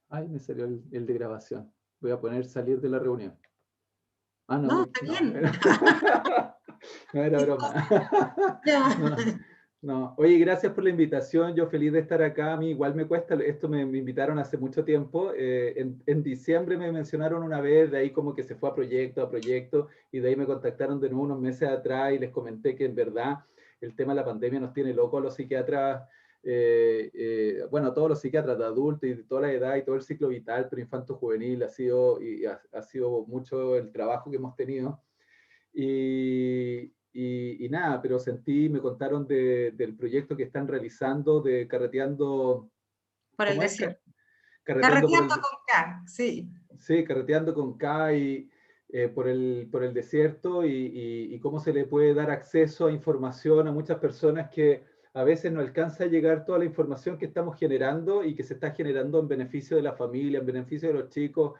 Ay, me salió el de grabación. Voy a poner salir de la reunión. Ah, No, no, está no, bien. no era broma. Ya. No, no. Oye, gracias por la invitación. Yo feliz de estar acá. A mí igual me cuesta. Esto me invitaron hace mucho tiempo. En diciembre me mencionaron una vez, de ahí como que se fue a proyecto, y de ahí me contactaron de nuevo unos meses atrás y les comenté que en verdad el tema de la pandemia nos tiene locos a los psiquiatras, bueno, a todos los psiquiatras de adultos y de toda la edad y todo el ciclo vital, pero infanto-juvenil ha sido mucho el trabajo que hemos tenido. Y nada, pero me contaron del proyecto que están realizando de carreteando, Por el ¿cómo es? desierto. Carreteando por Carreteando el, con K, sí. sí, carreteando con K y por el desierto y cómo se le puede dar acceso a información a muchas personas que a veces no alcanza a llegar toda la información que estamos generando y que se está generando en beneficio de la familia, en beneficio de los chicos,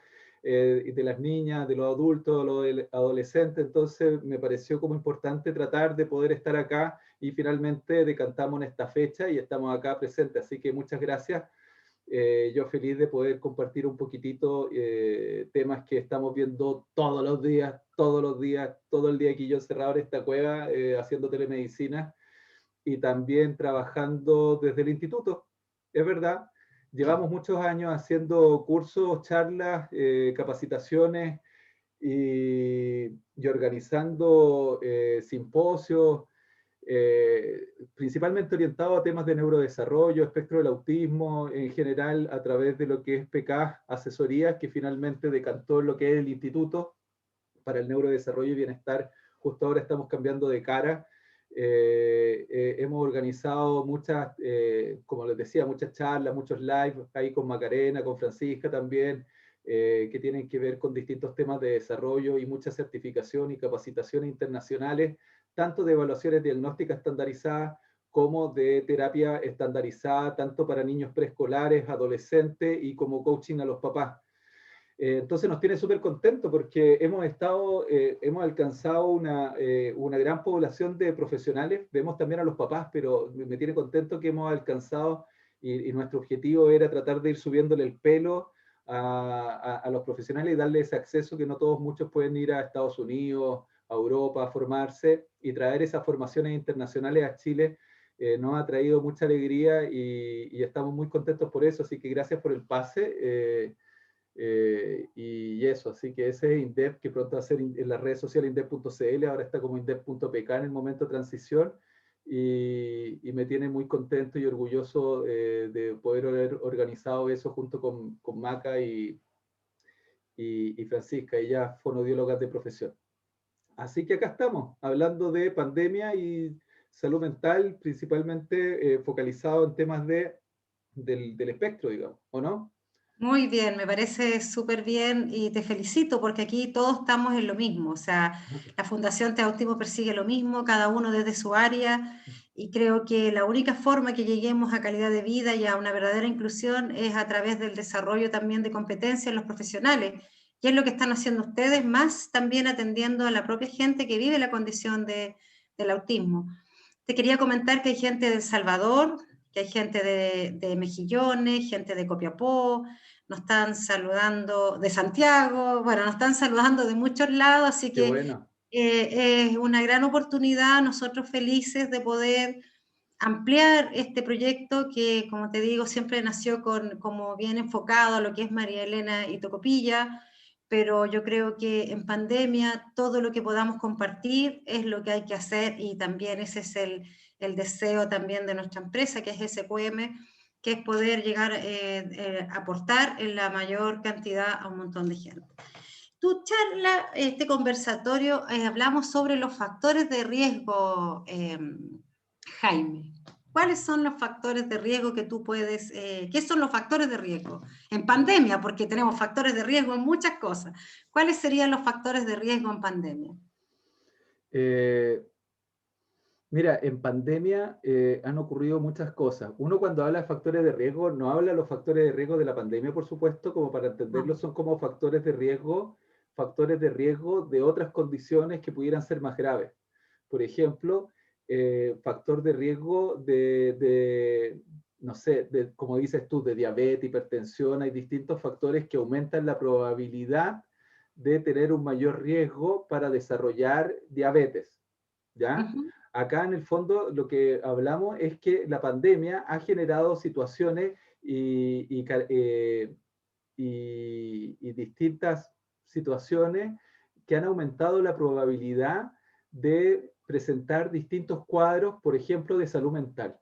y de las niñas, de los adultos, de los adolescentes. Entonces me pareció como importante tratar de poder estar acá y finalmente decantamos en esta fecha y estamos acá presentes. Así que muchas gracias. Yo feliz de poder compartir un poquitito temas que estamos viendo todos los días, todo el día aquí yo encerrado en esta cueva haciendo telemedicina y también trabajando desde el instituto. Es verdad, llevamos muchos años haciendo cursos, charlas, capacitaciones y organizando simposios, principalmente orientado a temas de neurodesarrollo, espectro del autismo, en general a través de lo que es PK, asesorías, que finalmente decantó en lo que es el Instituto para el Neurodesarrollo y Bienestar. Justo ahora estamos cambiando de cara. Hemos organizado muchas, como les decía, muchas charlas, muchos live ahí con Macarena, con Francisca también, que tienen que ver con distintos temas de desarrollo y mucha certificación y capacitaciones internacionales, tanto de evaluaciones diagnósticas estandarizadas como de terapia estandarizada, tanto para niños preescolares, adolescentes y como coaching a los papás. Entonces nos tiene súper contentos porque hemos alcanzado una gran población de profesionales, vemos también a los papás, pero me tiene contento que hemos alcanzado y nuestro objetivo era tratar de ir subiéndole el pelo a los profesionales y darles ese acceso que no todos, muchos pueden ir a Estados Unidos, a Europa a formarse y traer esas formaciones internacionales a Chile. Nos ha traído mucha alegría y estamos muy contentos por eso, así que gracias por el pase. Y eso, así que ese es INDEP, que pronto va a ser en las redes sociales indep.cl, ahora está como indep.pk en el momento de transición, y me tiene muy contento y orgulloso de poder haber organizado eso junto con Maca y Francisca, ellas fonodiólogas de profesión. Así que acá estamos, hablando de pandemia y salud mental, principalmente focalizado en temas del espectro, digamos, ¿o no? Muy bien, me parece súper bien y te felicito porque aquí todos estamos en lo mismo. O sea, la Fundación Te Autismo persigue lo mismo, cada uno desde su área, y creo que la única forma que lleguemos a calidad de vida y a una verdadera inclusión es a través del desarrollo también de competencias en los profesionales, y es lo que están haciendo ustedes, más también atendiendo a la propia gente que vive la condición del autismo. Te quería comentar que hay gente de El Salvador, que hay gente de Mejillones, gente de Copiapó, nos están saludando de Santiago, bueno, nos están saludando de muchos lados, así Qué que bueno. es una gran oportunidad, nosotros felices de poder ampliar este proyecto que, como te digo, siempre nació como bien enfocado a lo que es María Elena y Tocopilla, pero yo creo que en pandemia todo lo que podamos compartir es lo que hay que hacer, y también ese es el deseo también de nuestra empresa, que es SQM, que es poder llegar a aportar en la mayor cantidad a un montón de gente. Tu charla, este conversatorio, hablamos sobre los factores de riesgo, Jaime. ¿Cuáles son los factores de riesgo que tú puedes, qué son los factores de riesgo en pandemia? Porque tenemos factores de riesgo en muchas cosas. ¿Cuáles serían los factores de riesgo en pandemia? Eh, Mira, en pandemia han ocurrido muchas cosas. Uno cuando habla de factores de riesgo, no habla de los factores de riesgo de la pandemia, por supuesto, como para entenderlo, No. son como factores de riesgo de otras condiciones que pudieran ser más graves. Por ejemplo, factor de riesgo no sé, como dices tú, de diabetes, hipertensión, hay distintos factores que aumentan la probabilidad de tener un mayor riesgo para desarrollar diabetes, ¿ya? Ujú. Acá en el fondo lo que hablamos es que la pandemia ha generado situaciones y distintas situaciones que han aumentado la probabilidad de presentar distintos cuadros, por ejemplo, de salud mental,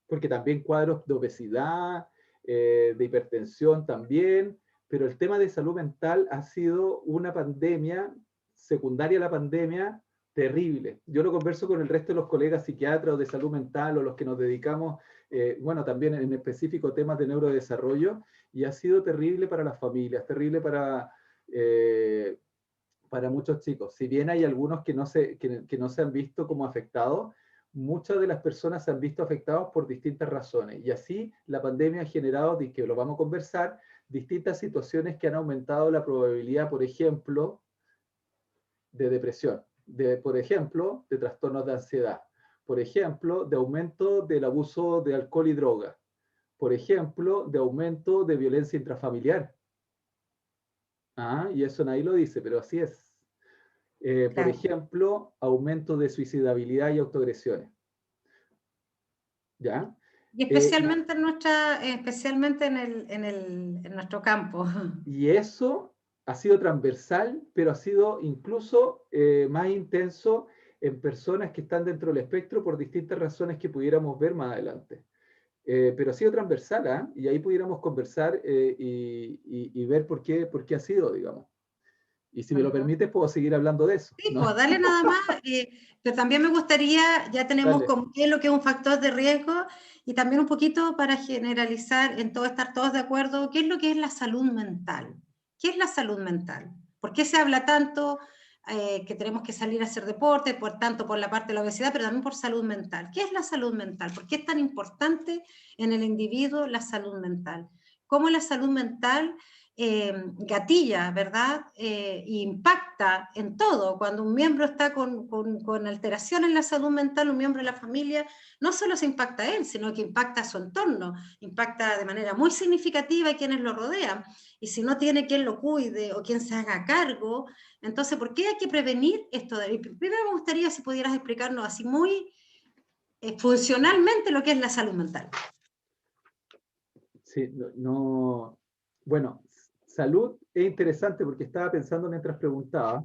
porque también cuadros de obesidad, de hipertensión también, pero el tema de salud mental ha sido una pandemia, secundaria a la pandemia, terrible. Yo lo converso con el resto de los colegas psiquiatras de salud mental o los que nos dedicamos, bueno, también en específico temas de neurodesarrollo, y ha sido terrible para las familias, terrible para muchos chicos. Si bien hay algunos que no se han visto como afectados, muchas de las personas se han visto afectados por distintas razones. Y así la pandemia ha generado, que lo vamos a conversar, distintas situaciones que han aumentado la probabilidad, por ejemplo, de depresión, por ejemplo, de trastornos de ansiedad, por ejemplo, de aumento del abuso de alcohol y droga, por ejemplo, de aumento de violencia intrafamiliar. Ah, y eso nadie lo dice, pero así es. Por Claro. ejemplo, aumento de suicidabilidad y autoagresiones. ¿Ya? Y Y, especialmente especialmente en nuestro campo. y eso ha sido transversal, pero ha sido incluso más intenso en personas que están dentro del espectro por distintas razones que pudiéramos ver más adelante. Pero ha sido transversal, ¿eh? Y ahí pudiéramos conversar y ver por qué ha sido, digamos. Y si me lo Ujú. permites, puedo seguir hablando de eso, Sí, ¿no? pues dale nada más, pero también me gustaría, ya tenemos Dale. como qué es lo que es un factor de riesgo y también un poquito para generalizar, en todo estar todos de acuerdo, qué es lo que es la salud mental. ¿Qué es la salud mental? ¿Por qué se habla tanto que tenemos que salir a hacer deporte, por tanto por la parte de la obesidad, pero también por salud mental? ¿Qué es la salud mental? ¿Por qué es tan importante en el individuo la salud mental? ¿Cómo la salud mental gatilla, ¿verdad? Impacta en todo. Cuando un miembro está con alteración en la salud mental, un miembro de la familia, no solo se impacta a él, sino que impacta a su entorno, impacta de manera muy significativa a quienes lo rodean. Y si no tiene quien lo cuide o quien se haga cargo, entonces, ¿por qué hay que prevenir esto? Primero me gustaría si pudieras explicarnos así muy funcionalmente lo que es la salud mental. Sí, bueno, salud es interesante porque estaba pensando mientras preguntaba,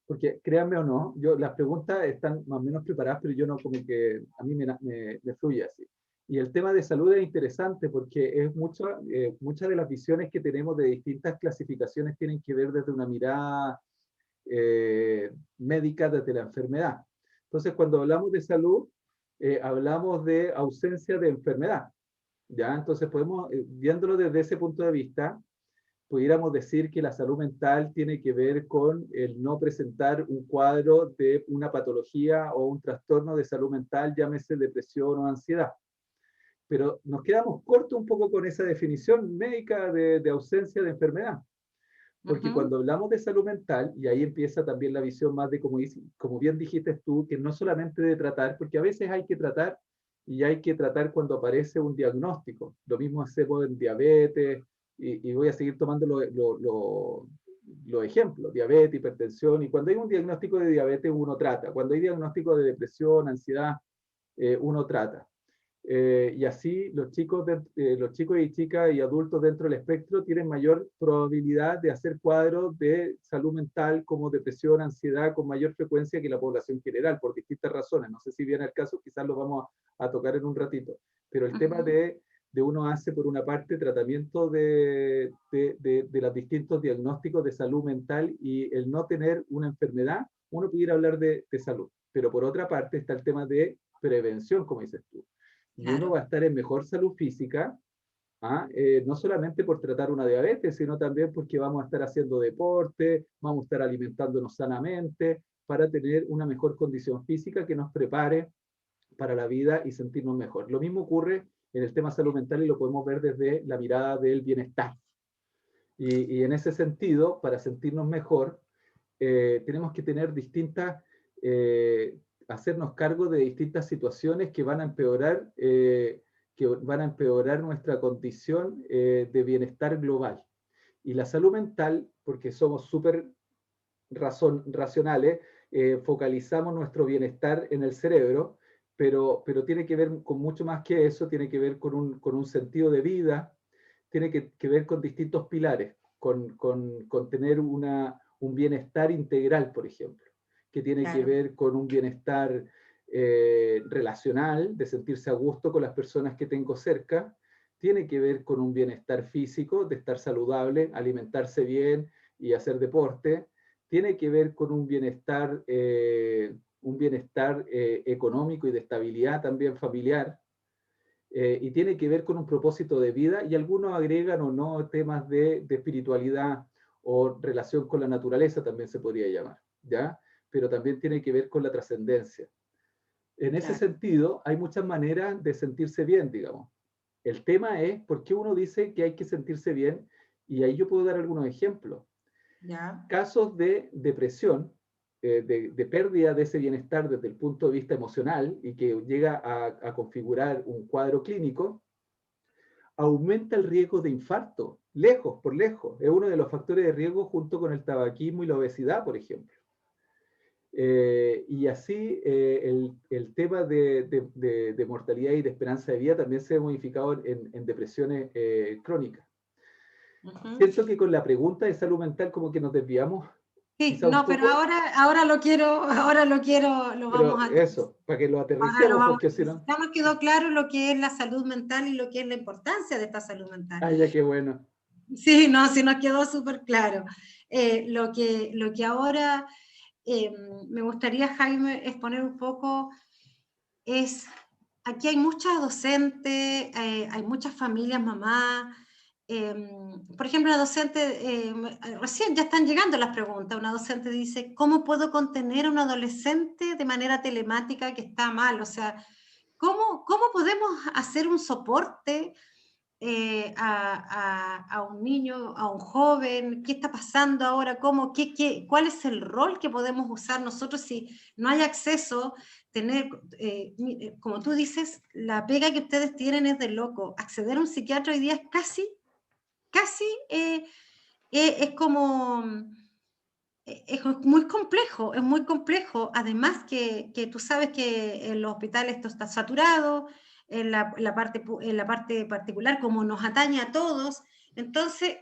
porque créanme o no, las preguntas están más o menos preparadas, pero yo no, como que a mí me fluye así. Y el tema de salud es interesante porque es muchas de las visiones que tenemos de distintas clasificaciones tienen que ver desde una mirada médica, desde la enfermedad. Entonces, cuando hablamos de salud, hablamos de ausencia de enfermedad. ¿Ya? Entonces podemos, viéndolo desde ese punto de vista, pudiéramos decir que la salud mental tiene que ver con el no presentar un cuadro de una patología o un trastorno de salud mental, llámese depresión o ansiedad. Pero nos quedamos cortos un poco con esa definición médica de ausencia de enfermedad. Uh Porque -huh. cuando hablamos de salud mental, y ahí empieza también la visión más de, como bien dijiste tú, que no solamente de tratar, porque a veces hay que tratar y hay que tratar cuando aparece un diagnóstico. Lo mismo hacemos en diabetes, y voy a seguir tomando los ejemplos, diabetes, hipertensión, y cuando hay un diagnóstico de diabetes uno trata, cuando hay diagnóstico de depresión, ansiedad, uno trata. Y así los chicos y chicas y adultos dentro del espectro tienen mayor probabilidad de hacer cuadros de salud mental como depresión, ansiedad con mayor frecuencia que la población general, por distintas razones. No sé si viene el caso, quizás lo vamos a tocar en un ratito. Pero el Uh tema -huh. de uno hace, por una parte, tratamiento de los distintos diagnósticos de salud mental y el no tener una enfermedad, uno pudiera hablar de salud. Pero por otra parte está el tema de prevención, como dices tú, y uno Claro. va a estar en mejor salud física, no solamente por tratar una diabetes, sino también porque vamos a estar haciendo deporte, vamos a estar alimentándonos sanamente para tener una mejor condición física que nos prepare para la vida y sentirnos mejor. Lo mismo ocurre en el tema salud mental y lo podemos ver desde la mirada del bienestar. Y en ese sentido, para sentirnos mejor, tenemos que tener hacernos cargo de distintas situaciones que van a empeorar que van a empeorar nuestra condición de bienestar global. Y la salud mental, porque somos súper racionales, focalizamos nuestro bienestar en el cerebro, pero tiene que ver con mucho más que eso, tiene que ver con un sentido de vida, tiene que ver con distintos pilares, con tener un bienestar integral, por ejemplo, que tiene que ver con un bienestar relacional, de sentirse a gusto con las personas que tengo cerca, tiene que ver con un bienestar físico, de estar saludable, alimentarse bien y hacer deporte, tiene que ver con un bienestar económico y de estabilidad también familiar, y tiene que ver con un propósito de vida, y algunos agregan o no temas de espiritualidad o relación con la naturaleza, también se podría llamar, ¿ya? Pero también tiene que ver con la trascendencia. En ese sentido, hay muchas maneras de sentirse bien, digamos. El tema es por qué uno dice que hay que sentirse bien, y ahí yo puedo dar algunos ejemplos. Casos de depresión, de pérdida de ese bienestar desde el punto de vista emocional y que llega a configurar un cuadro clínico, aumenta el riesgo de infarto, por lejos. Es uno de los factores de riesgo junto con el tabaquismo y la obesidad, por ejemplo. Y así el tema de mortalidad y de esperanza de vida también se ha modificado en depresiones crónicas. Siento que con la pregunta de salud mental como que nos desviamos. Sí, no, pero ahora lo vamos a... Eso, para que lo aterricemos, porque si no... Ya nos quedó claro lo que es la salud mental y lo que es la importancia de esta salud mental. Ah, ya, qué bueno. Sí, no, sí nos quedó súper claro. Lo que ahora me gustaría, Jaime, exponer un poco es, aquí hay muchas docentes, hay muchas familias, mamás. Por ejemplo, una docente, recién ya están llegando las preguntas, una docente dice, ¿cómo puedo contener a un adolescente de manera telemática que está mal? O sea, ¿cómo podemos hacer un soporte a un niño, a un joven? ¿Qué está pasando ahora? ¿Cuál es el rol que podemos usar nosotros si no hay acceso? Como tú dices, la pega que ustedes tienen es de loco. Acceder a un psiquiatra hoy día es casi es como, es muy complejo. Además que tú sabes que en los hospitales esto está saturado, en la parte particular, como nos atañe a todos. Entonces...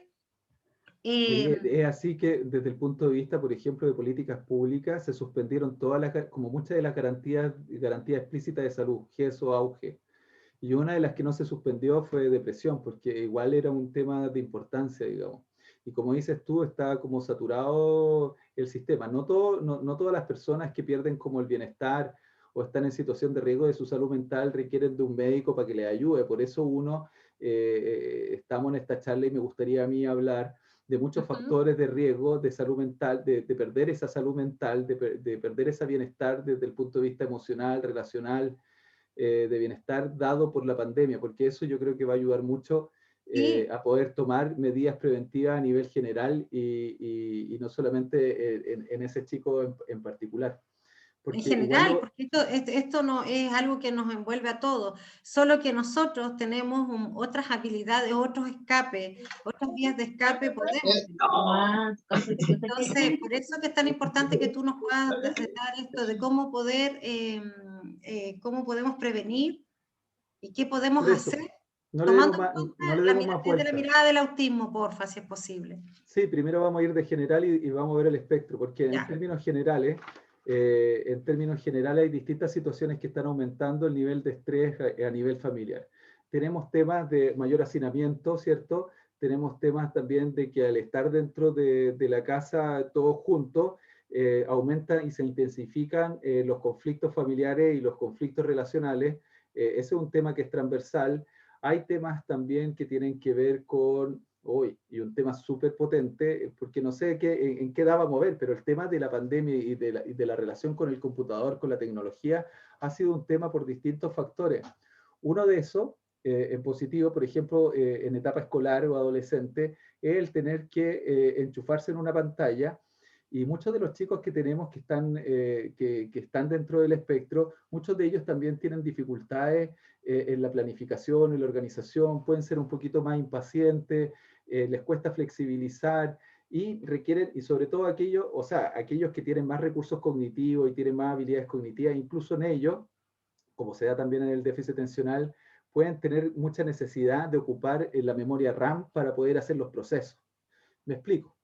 Es así que desde el punto de vista, por ejemplo, de políticas públicas, se suspendieron como muchas de las garantías explícitas de salud, GESO, AUGE. Y una de las que no se suspendió fue depresión, porque igual era un tema de importancia, digamos. Y como dices tú, está como saturado el sistema. No todas las personas que pierden como el bienestar o están en situación de riesgo de su salud mental requieren de un médico para que les ayude. Por eso estamos en esta charla y me gustaría a mí hablar de muchos factores de riesgo de salud mental, de perder esa salud mental, de perder ese bienestar desde el punto de vista emocional, relacional, de bienestar dado por la pandemia, porque eso yo creo que va a ayudar mucho a poder tomar medidas preventivas a nivel general y no solamente en ese chico en particular. En general, porque esto no es algo que nos envuelve a todos, solo que nosotros tenemos otras habilidades, otros escapes, otras vías de escape podemos. Entonces, por eso que es tan importante que tú nos puedas dar esto de cómo podemos prevenir y qué podemos hacer, tomando en cuenta desde la mirada del autismo, porfa, si es posible. Sí, primero vamos a ir de general y vamos a ver el espectro, porque en términos generales hay distintas situaciones que están aumentando el nivel de estrés a nivel familiar. Tenemos temas de mayor hacinamiento, ¿cierto? Tenemos temas también de que al estar dentro de la casa todos juntos, aumentan y se intensifican los conflictos familiares y los conflictos relacionales. Ese es un tema que es transversal. Hay temas también que tienen que ver con y un tema súper potente, porque no sé en qué daba mover, pero el tema de la pandemia y de la relación con el computador, con la tecnología, ha sido un tema por distintos factores. Uno de esos, en positivo, por ejemplo, en etapa escolar o adolescente, es el tener que enchufarse en una pantalla Y muchos de los chicos que tenemos que están dentro del espectro, muchos de ellos también tienen dificultades en la planificación, en la organización, pueden ser un poquito más impacientes, les cuesta flexibilizar y requieren, y sobre todo aquellos, o sea, aquellos que tienen más recursos cognitivos y tienen más habilidades cognitivas, incluso en ellos, como se da también en el déficit atencional, pueden tener mucha necesidad de ocupar la memoria RAM para poder hacer los procesos. Me explico.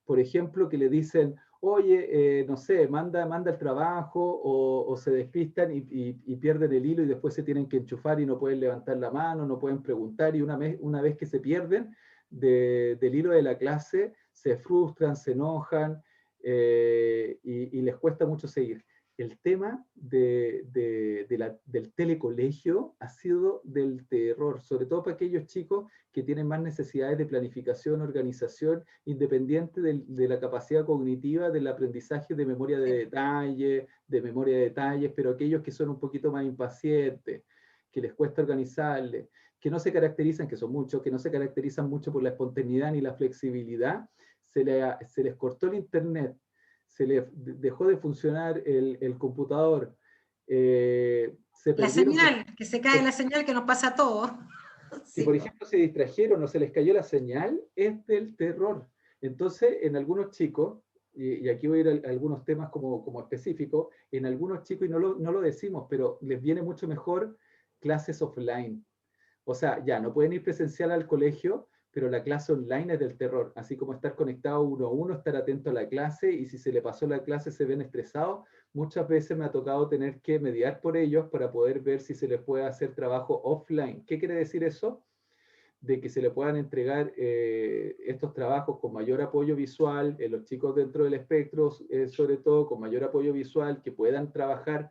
Por ejemplo, que le dicen, oye, no sé, manda el trabajo o se despistan y pierden el hilo y después se tienen que enchufar y no pueden levantar la mano, no pueden preguntar y una vez que se pierden del hilo de la clase, se frustran, se enojan y les cuesta mucho seguir. El tema del telecolegio ha sido del terror, sobre todo para aquellos chicos que tienen más necesidades de planificación, organización, independiente de la capacidad cognitiva, del aprendizaje de memoria de memoria de detalles, pero aquellos que son un poquito más impacientes, que les cuesta organizarles, que no se caracterizan, que son muchos, que no se caracterizan mucho por la espontaneidad ni la flexibilidad, se les cortó el internet, se les dejó de funcionar el computador, se La perdieron, señal, que se cae la señal que nos pasa a todos. si Sí, por ejemplo se distrajeron o se les cayó la señal, es del terror. Entonces, en algunos chicos, y aquí voy a ir a algunos temas como específicos, en algunos chicos, y no lo decimos, pero les viene mucho mejor clases offline. O sea, ya, no pueden ir presencial al colegio, pero la clase online es del terror, así como estar conectado uno a uno, estar atento a la clase y si se le pasó la clase se ven estresados. Muchas veces me ha tocado tener que mediar por ellos para poder ver si se les puede hacer trabajo offline. ¿Qué quiere decir eso? De que se le puedan entregar estos trabajos con mayor apoyo visual, los chicos dentro del espectro, sobre todo con mayor apoyo visual, que puedan trabajar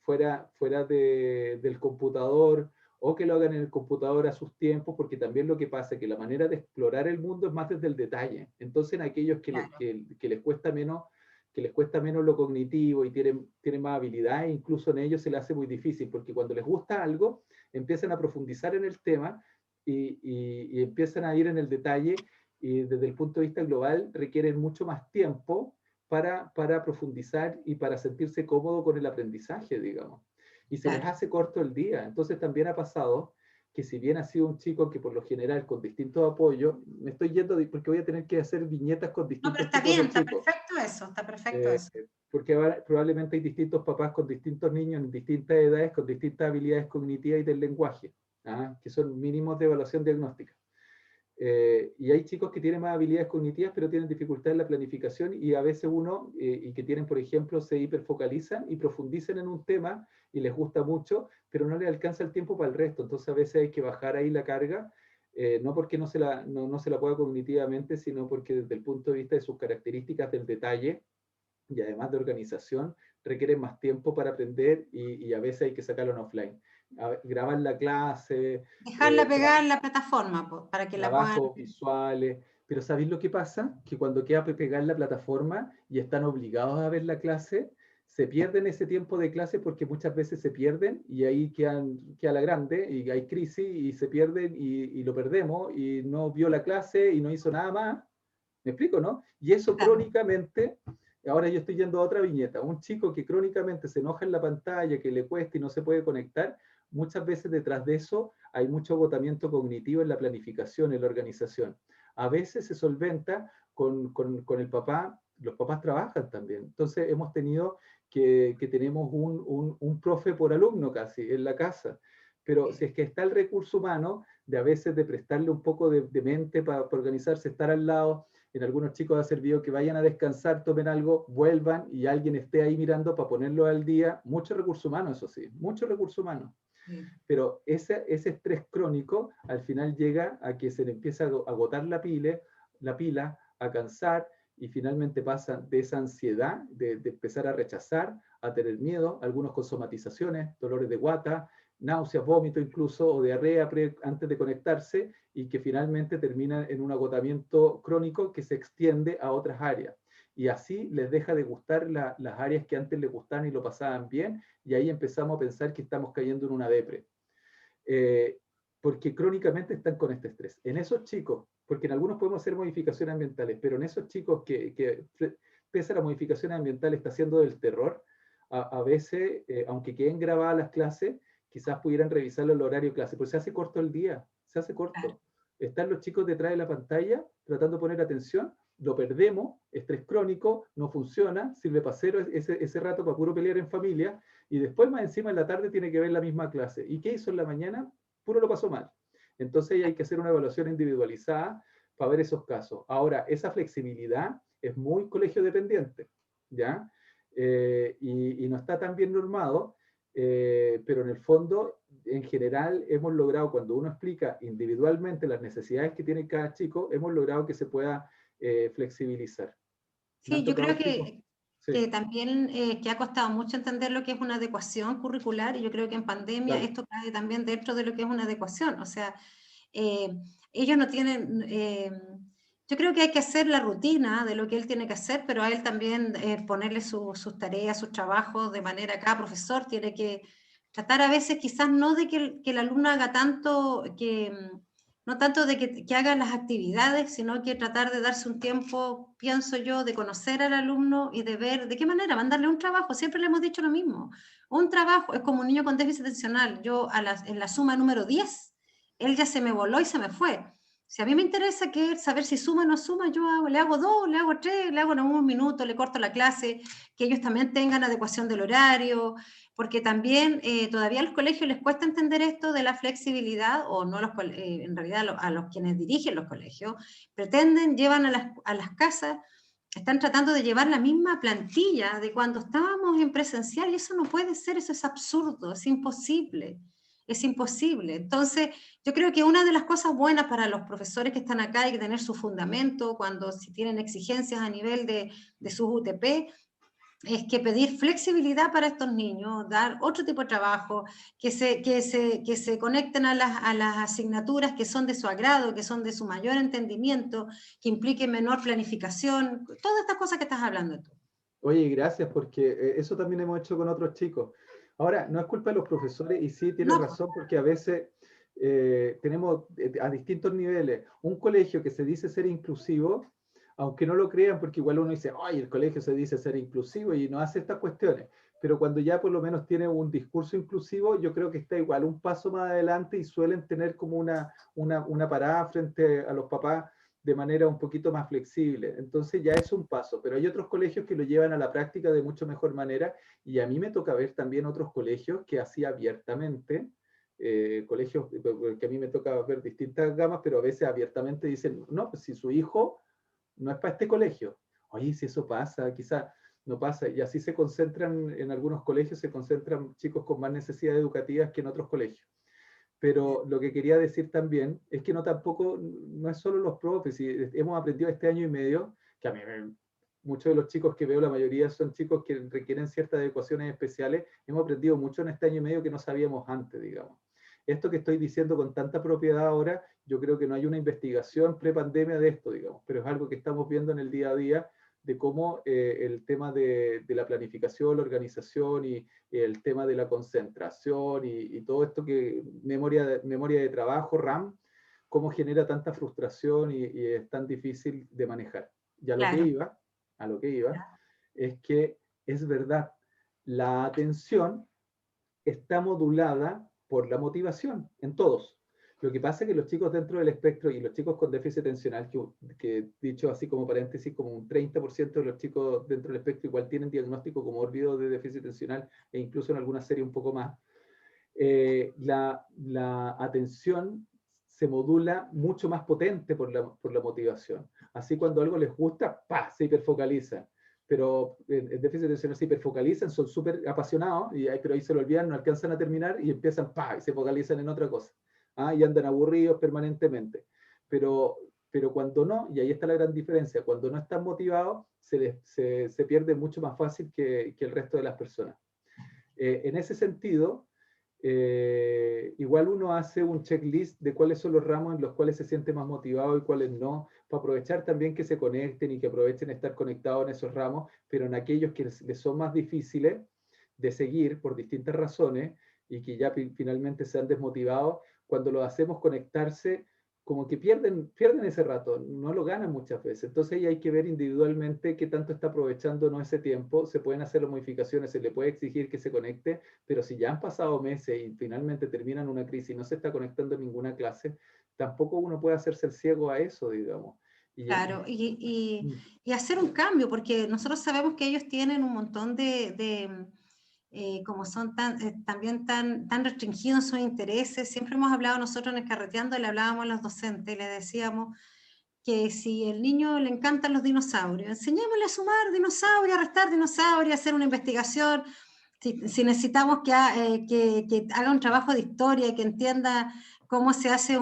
fuera del computador o que lo hagan en el computador a sus tiempos, porque también lo que pasa es que la manera de explorar el mundo es más desde el detalle. Entonces, en aquellos claro. que les cuesta menos lo cognitivo y tienen más habilidades, incluso en ellos se les hace muy difícil, porque cuando les gusta algo, empiezan a profundizar en el tema y empiezan a ir en el detalle y desde el punto de vista global requieren mucho más tiempo para profundizar y para sentirse cómodo con el aprendizaje, digamos. Y se les Claro. hace corto el día. Entonces también ha pasado que si bien ha sido un chico que por lo general con distintos apoyos, me estoy yendo porque voy a tener que hacer viñetas con No, pero distintos está tipos bien, de chicos, está perfecto eso. porque probablemente hay distintos papás con distintos niños en distintas edades, con distintas habilidades cognitivas y del lenguaje, ¿ah? Que son mínimos de evaluación diagnóstica. Y hay chicos que tienen más habilidades cognitivas, pero tienen dificultad en la planificación y a veces y que tienen, por ejemplo, se hiperfocalizan y profundizan en un tema y les gusta mucho, pero no les alcanza el tiempo para el resto. Entonces a veces hay que bajar ahí la carga, no porque no se la pueda cognitivamente, sino porque desde el punto de vista de sus características del detalle y además de organización, requieren más tiempo para aprender y a veces hay que sacarlo en offline. Grabar la clase, Dejarla tra pegada en la plataforma, pues, para que la puedan. trabajos visuales, pero ¿sabéis lo que pasa? Que cuando queda pegar la plataforma y están obligados a ver la clase, se pierden ese tiempo de clase porque muchas veces se pierden y ahí queda la grande y hay crisis y se pierden y lo perdemos y no vio la clase y no hizo nada más. ¿Me explico, no? Y eso Claro. crónicamente, ahora yo estoy yendo a otra viñeta, un chico que crónicamente se enoja en la pantalla, que le cuesta y no se puede conectar, muchas veces detrás de eso hay mucho agotamiento cognitivo en la planificación, en la organización. A veces se solventa con el papá, los papás trabajan también. Entonces hemos tenido que tenemos un profe por alumno casi en la casa. Pero si es que está el recurso humano, de a veces de prestarle un poco de mente para organizarse, estar al lado, en algunos chicos ha servido que vayan a descansar, tomen algo, vuelvan y alguien esté ahí mirando para ponerlo al día. Mucho recurso humano, eso sí, mucho recurso humano. Sí. Pero ese estrés crónico al final llega a que se le empieza a agotar la pila, a cansar y finalmente pasa de esa ansiedad de empezar a rechazar, a tener miedo, algunos con somatizaciones, dolores de guata, náuseas, vómito incluso, o diarrea antes de conectarse y que finalmente termina en un agotamiento crónico que se extiende a otras áreas. Y así les deja de gustar las áreas que antes les gustaban y lo pasaban bien, y ahí empezamos a pensar que estamos cayendo en una depre. Eh, porque crónicamente están con este estrés. En esos chicos, porque en algunos podemos hacer modificaciones ambientales, pero en esos chicos que pese a la modificación ambiental está haciendo del terror, a veces, aunque queden grabadas las clases, quizás pudieran revisarlo el horario de clase, porque se hace corto el día, se hace corto. Están los chicos detrás de la pantalla tratando de poner atención, lo perdemos, estrés crónico, no funciona, sirve para cero ese rato para puro pelear en familia, y después más encima en la tarde tiene que ver la misma clase. ¿Y qué hizo en la mañana? Puro lo pasó mal. Entonces hay que hacer una evaluación individualizada para ver esos casos. Ahora, esa flexibilidad es muy colegio dependiente, ¿ya? Y no está tan bien normado, pero en el fondo, en general, hemos logrado, cuando uno explica individualmente las necesidades que tiene cada chico, hemos logrado que se pueda flexibilizar. ¿Me han Sí, yo tocado creo chicos? Sí, que también que ha costado mucho entender lo que es una adecuación curricular y yo creo que en pandemia claro. esto cae también dentro de lo que es una adecuación. O sea, eh, ellos no tienen, yo creo que hay que hacer la rutina de lo que él tiene que hacer, pero a él también ponerle sus tareas, sus trabajos, de manera cada profesor tiene que tratar a veces quizás no de que el alumno haga tanto, no tanto de que haga las actividades, sino que tratar de darse un tiempo, pienso yo, de conocer al alumno y de ver de qué manera mandarle un trabajo. Siempre le hemos dicho lo mismo. Un trabajo es como un niño con déficit atencional. Yo en la suma número 10 él ya se me voló y se me fue. Si a mí me interesa saber si suma o no suma, le hago 2, le hago 3, le hago en un minuto, le corto la clase, que ellos también tengan adecuación del horario, porque también todavía a los colegios les cuesta entender esto de la flexibilidad, o no en realidad a los quienes dirigen los colegios, pretenden, llevan a las casas, están tratando de llevar la misma plantilla de cuando estábamos en presencial, y eso no puede ser, eso es absurdo, es imposible. Es imposible. Entonces, yo creo que una de las cosas buenas para los profesores que están acá hay que tener su fundamento cuando si tienen exigencias a nivel de sus UTP, es que pedir flexibilidad para estos niños, dar otro tipo de trabajo, que se conecten a las asignaturas que son de su agrado, que son de su mayor entendimiento, que impliquen menor planificación, todas estas cosas que estás hablando tú. Oye, gracias, porque eso también hemos hecho con otros chicos. Ahora, no es culpa de los profesores, y sí tienes No, razón, porque a veces tenemos a distintos niveles un colegio que se dice ser inclusivo, aunque no lo crean, porque igual uno dice, ay, el colegio se dice ser inclusivo y no hace estas cuestiones, pero cuando ya por lo menos tiene un discurso inclusivo, yo creo que está igual un paso más adelante y suelen tener como una parada frente a los papás de manera un poquito más flexible. Entonces ya es un paso, pero hay otros colegios que lo llevan a la práctica de mucho mejor manera, y a mí me toca ver también otros colegios que así abiertamente, colegios que a mí me toca ver distintas gamas, pero a veces abiertamente dicen, no, pues si su hijo no es para este colegio. Oye, si eso pasa, quizá no pasa, y así se concentran en algunos colegios, se concentran chicos con más necesidades educativas que en otros colegios. Pero lo que quería decir también es que no tampoco, no es solo los profes, y hemos aprendido este año y medio, que a mí muchos de los chicos que veo, la mayoría son chicos que requieren ciertas adecuaciones especiales, hemos aprendido mucho en este año y medio que no sabíamos antes, digamos. Esto que estoy diciendo con tanta propiedad ahora, yo creo que no hay una investigación pre-pandemia de esto, digamos, pero es algo que estamos viendo en el día a día de cómo el tema de la planificación, la organización y el tema de la concentración y todo esto que memoria de trabajo, RAM, cómo genera tanta frustración y es tan difícil de manejar. Y claro. a lo que iba, es que es verdad, la atención está modulada por la motivación en todos. Lo que pasa es que los chicos dentro del espectro y los chicos con déficit atencional, que dicho así como paréntesis, como un 30% de los chicos dentro del espectro igual tienen diagnóstico comórbido de déficit atencional e incluso en alguna serie un poco más, la atención se modula mucho más potente por la motivación. Así cuando algo les gusta, ¡pah!, se hiperfocalizan. Pero en déficit atencional se hiperfocalizan, son súper apasionados, pero ahí se lo olvidan, no alcanzan a terminar y empiezan, ¡pah!, y se focalizan en otra cosa. ¿Ah? Y andan aburridos permanentemente. Pero cuando no, y ahí está la gran diferencia, cuando no están motivados, se pierde mucho más fácil que el resto de las personas. En ese sentido, igual uno hace un checklist de cuáles son los ramos en los cuales se siente más motivado y cuáles no, para aprovechar también que se conecten y que aprovechen estar conectados en esos ramos, pero en aquellos que les son más difíciles de seguir por distintas razones y que ya finalmente se han desmotivado, cuando lo hacemos conectarse, como que pierden ese rato, no lo ganan muchas veces. Entonces ahí hay que ver individualmente qué tanto está aprovechando no ese tiempo, se pueden hacer las modificaciones, se le puede exigir que se conecte, pero si ya han pasado meses y finalmente terminan una crisis y no se está conectando en ninguna clase, tampoco uno puede hacerse el ciego a eso, digamos. Claro, y hacer un cambio, porque nosotros sabemos que ellos tienen un montón como son también tan restringidos en sus intereses, siempre hemos hablado nosotros en el Carreteando, le hablábamos a los docentes y le decíamos que si el niño le encantan los dinosaurios, enseñémosle a sumar dinosaurios, a restar dinosaurios, a hacer una investigación. Si necesitamos que haga un trabajo de historia, que entienda cómo se hace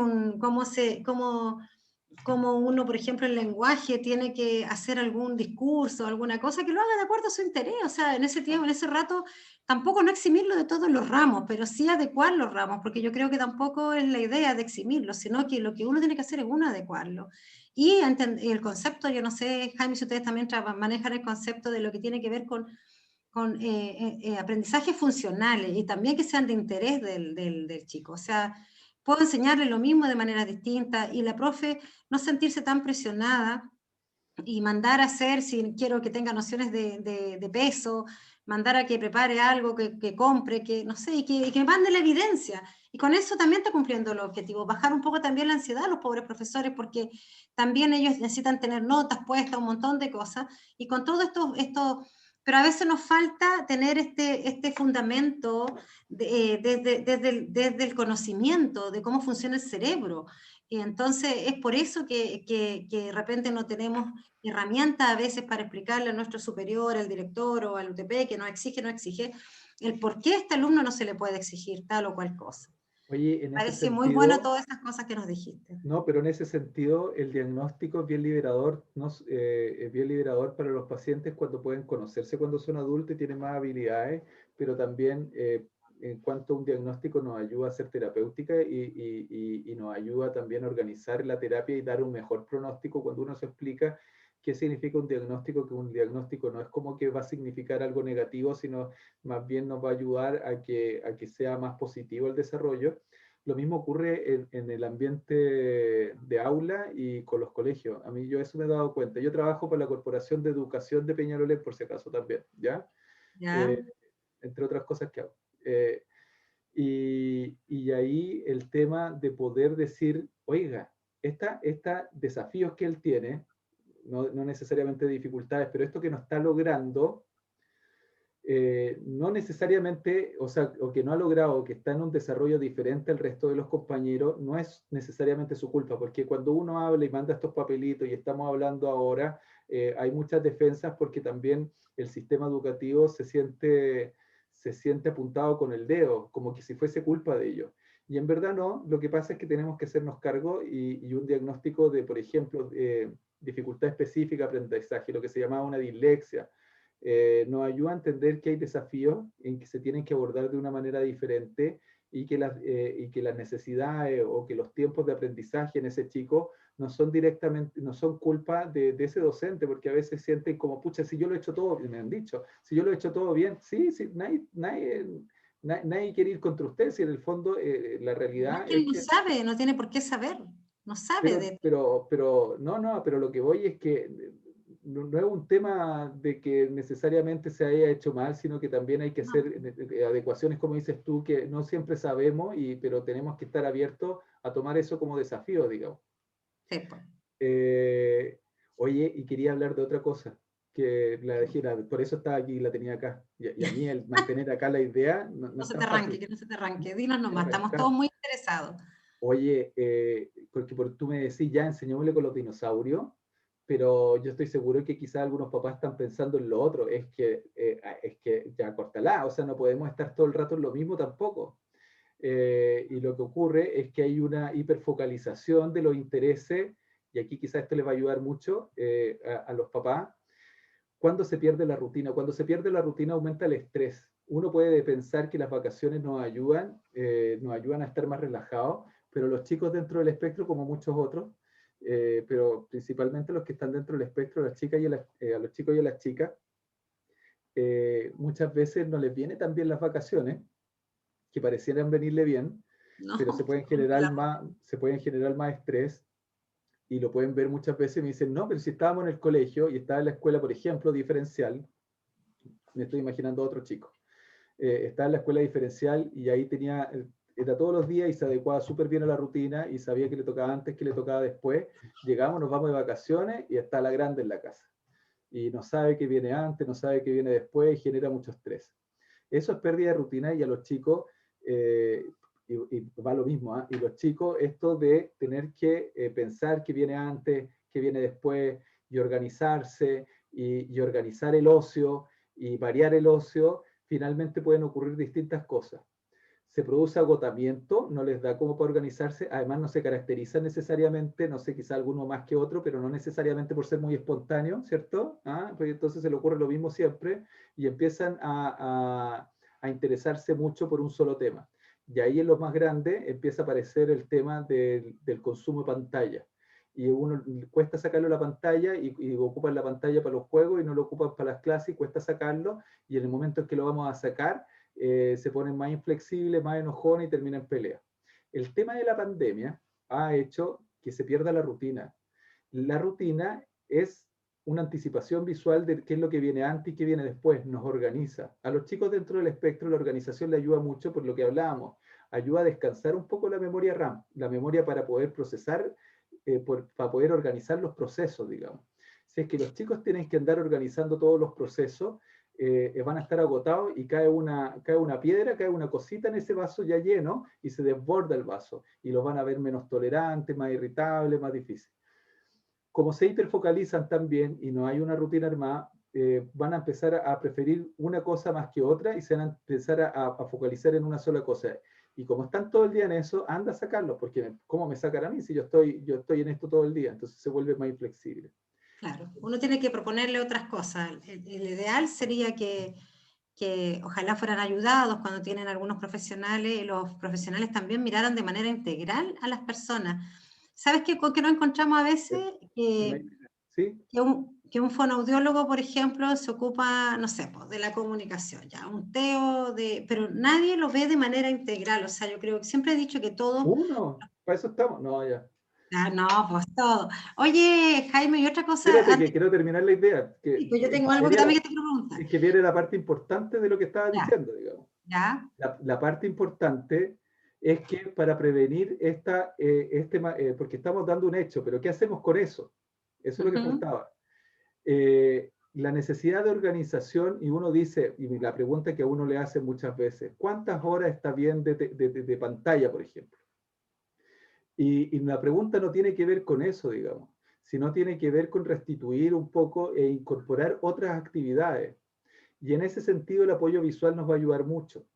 cómo uno, por ejemplo, el lenguaje tiene que hacer algún discurso, alguna cosa, que lo haga de acuerdo a su interés. O sea, en ese tiempo, en ese rato, tampoco no eximirlo de todos los ramos, pero sí adecuar los ramos, porque yo creo que tampoco es la idea de eximirlo, sino que lo que uno tiene que hacer es uno adecuarlo. Y el concepto, yo no sé, Jaime, si ustedes también manejan el concepto de lo que tiene que ver con aprendizajes funcionales y también que sean de interés del chico. O sea, puedo enseñarle lo mismo de manera distinta y la profe no sentirse tan presionada y mandar a hacer, si quiero que tenga nociones de peso, mandar a que prepare algo, que compre, que no sé, y que me mande la evidencia. Y con eso también está cumpliendo el objetivo, bajar un poco también la ansiedad a los pobres profesores, porque también ellos necesitan tener notas puestas, un montón de cosas, y con todo esto pero a veces nos falta tener este fundamento desde el conocimiento de cómo funciona el cerebro. Y entonces es por eso que de repente no tenemos herramientas a veces para explicarle a nuestro superior, al director o al UTP que nos exige, no exige, el por qué a este alumno no se le puede exigir tal o cual cosa. Oye, en ese Parece muy bueno sentido, todas esas cosas que nos dijiste. no, pero en ese sentido el diagnóstico es bien liberador, ¿no? Es bien liberador para los pacientes cuando pueden conocerse cuando son adultos y tienen más habilidades, pero también en cuanto a un diagnóstico nos ayuda a ser terapéutica y nos ayuda también a organizar la terapia y dar un mejor pronóstico cuando uno se explica qué significa un diagnóstico, que un diagnóstico no es como que va a significar algo negativo, sino más bien nos va a ayudar a que sea más positivo el desarrollo. Lo mismo ocurre en el ambiente de aula y con los colegios. A mí yo eso me he dado cuenta. Yo trabajo para la Corporación de Educación de Peñalolén, por si acaso también, ¿ya? ¿Ya? Eh, entre otras cosas que hago. Y ahí el tema de poder decir, oiga, esta desafíos que él tiene, no necesariamente dificultades, pero esto que no está logrando, no necesariamente, o sea, o que no ha logrado, que está en un desarrollo diferente al resto de los compañeros, no es necesariamente su culpa, porque cuando uno habla y manda estos papelitos y estamos hablando ahora, hay muchas defensas porque también el sistema educativo se siente apuntado con el dedo, como que si fuese culpa de ellos. Y en verdad no, lo que pasa es que tenemos que hacernos cargo y un diagnóstico de, por ejemplo, dificultad específica, aprendizaje, lo que se llamaba una dislexia, nos ayuda a entender que hay desafíos en que se tienen que abordar de una manera diferente y que las necesidades o que los tiempos de aprendizaje en ese chico no son directamente, no son culpa de ese docente, porque a veces sienten como, pucha, si yo lo he hecho todo, me han dicho, si yo lo he hecho todo bien, sí, sí, nadie quiere ir contra usted, si en el fondo la No es realidad que es él no que sabe, no tiene por qué saber, no sabe de... no, pero lo que voy es que no es un tema de que necesariamente se haya hecho mal, sino que también hay que No, hacer adecuaciones, como dices tú, que no siempre sabemos, pero tenemos que estar abiertos a tomar eso como desafío, digamos. sí, pues. Eh, Oye, y quería hablar de otra cosa, que la dejé, por eso estaba aquí, la tenía acá. Y a mí el mantener acá la idea no No es se te tan arranque, fácil. que no se te No, arranque. Dinos quiero nomás, estamos todos arrancar. muy interesados. Oye, porque tú me decís, ya enseñémosle con los dinosaurios, pero yo estoy seguro que quizás algunos papás están pensando en lo otro, es que ya córtala, o sea, no podemos estar todo el rato en lo mismo tampoco. Y lo que ocurre es que hay una hiperfocalización de los intereses, y aquí quizás esto les va a ayudar mucho a los papás, cuando se pierde la rutina. Cuando se pierde la rutina aumenta el estrés. Uno puede pensar que las vacaciones nos ayudan a estar más relajados, pero los chicos dentro del espectro, como muchos otros, pero principalmente los que están dentro del espectro, las chicas a los chicos y a las chicas, muchas veces no les viene tan bien las vacaciones, que parecieran venirle bien, No, pero se pueden generar más estrés y lo pueden ver muchas veces y me dicen, no, pero si estábamos en el colegio y estaba en la escuela, por ejemplo, diferencial, me estoy imaginando a otro chico, estaba en la escuela diferencial y ahí tenía, era todos los días y se adecuaba súper bien a la rutina y sabía que le tocaba antes, que le tocaba después. Llegamos, nos vamos de vacaciones y está la grande en la casa. Y no sabe qué viene antes, no sabe qué viene después y genera mucho estrés. Eso es pérdida de rutina y a los chicos, y va lo mismo, ¿eh? Y los chicos, esto de tener que pensar qué viene antes, qué viene después, y organizarse, y organizar el ocio, y variar el ocio, finalmente pueden ocurrir distintas cosas. Se produce agotamiento, no les da como para organizarse, además no se caracteriza necesariamente, no sé, quizá alguno más que otro, pero no necesariamente por ser muy espontáneo, ¿cierto? ¿Ah? Pues entonces se le ocurre lo mismo siempre y empiezan a interesarse mucho por un solo tema. Y ahí en los más grandes empieza a aparecer el tema del consumo de pantalla. Y uno cuesta sacarlo de la pantalla y ocupan la pantalla para los juegos y no lo ocupan para las clases y cuesta sacarlo. Y en el momento en que lo vamos a sacar, se ponen más inflexibles, más enojones y terminan en pelea. El tema de la pandemia ha hecho que se pierda la rutina. La rutina es una anticipación visual de qué es lo que viene antes y qué viene después, nos organiza. A los chicos dentro del espectro la organización le ayuda mucho por lo que hablábamos, ayuda a descansar un poco la memoria RAM, la memoria para poder procesar, para poder organizar los procesos, digamos. Si es que los chicos tienen que andar organizando todos los procesos, van a estar agotados y cae una piedra, cae una cosita en ese vaso ya lleno y se desborda el vaso y los van a ver menos tolerantes, más irritables, más difíciles. Como se hiperfocalizan también y no hay una rutina armada, van a empezar a preferir una cosa más que otra y se van a empezar a focalizar en una sola cosa. Y como están todo el día en eso, anda a sacarlo, porque ¿cómo me sacan a mí si yo estoy en esto todo el día? Entonces se vuelve más inflexible. Claro, uno tiene que proponerle otras cosas. El ideal sería que ojalá fueran ayudados cuando tienen algunos profesionales, y los profesionales también miraran de manera integral a las personas. ¿Sabes qué, con qué nos encontramos a veces? ¿Sí? Que un fonoaudiólogo, por ejemplo, se ocupa, no sé, pues, de la comunicación, ya, un TEO, pero nadie lo ve de manera integral. O sea, yo creo que siempre he dicho que todo. Uno, para eso estamos. No, ya. Ah, no, pues todo. Oye, Jaime, y otra cosa, Espérate, que antes, quiero terminar la idea. sí, pues yo tengo algo que también que te quiero preguntar. Es que viene la parte importante de lo que estaba Ya, diciendo, digamos. ya. La parte importante es que para prevenir porque estamos dando un hecho, pero ¿qué hacemos con eso? Eso es lo que faltaba. La necesidad de organización, y uno dice, y la pregunta que a uno le hace muchas veces, ¿cuántas horas está bien de pantalla, por ejemplo? Y la pregunta no tiene que ver con eso, digamos, sino tiene que ver con restituir un poco e incorporar otras actividades. Y en ese sentido el apoyo visual nos va a ayudar mucho.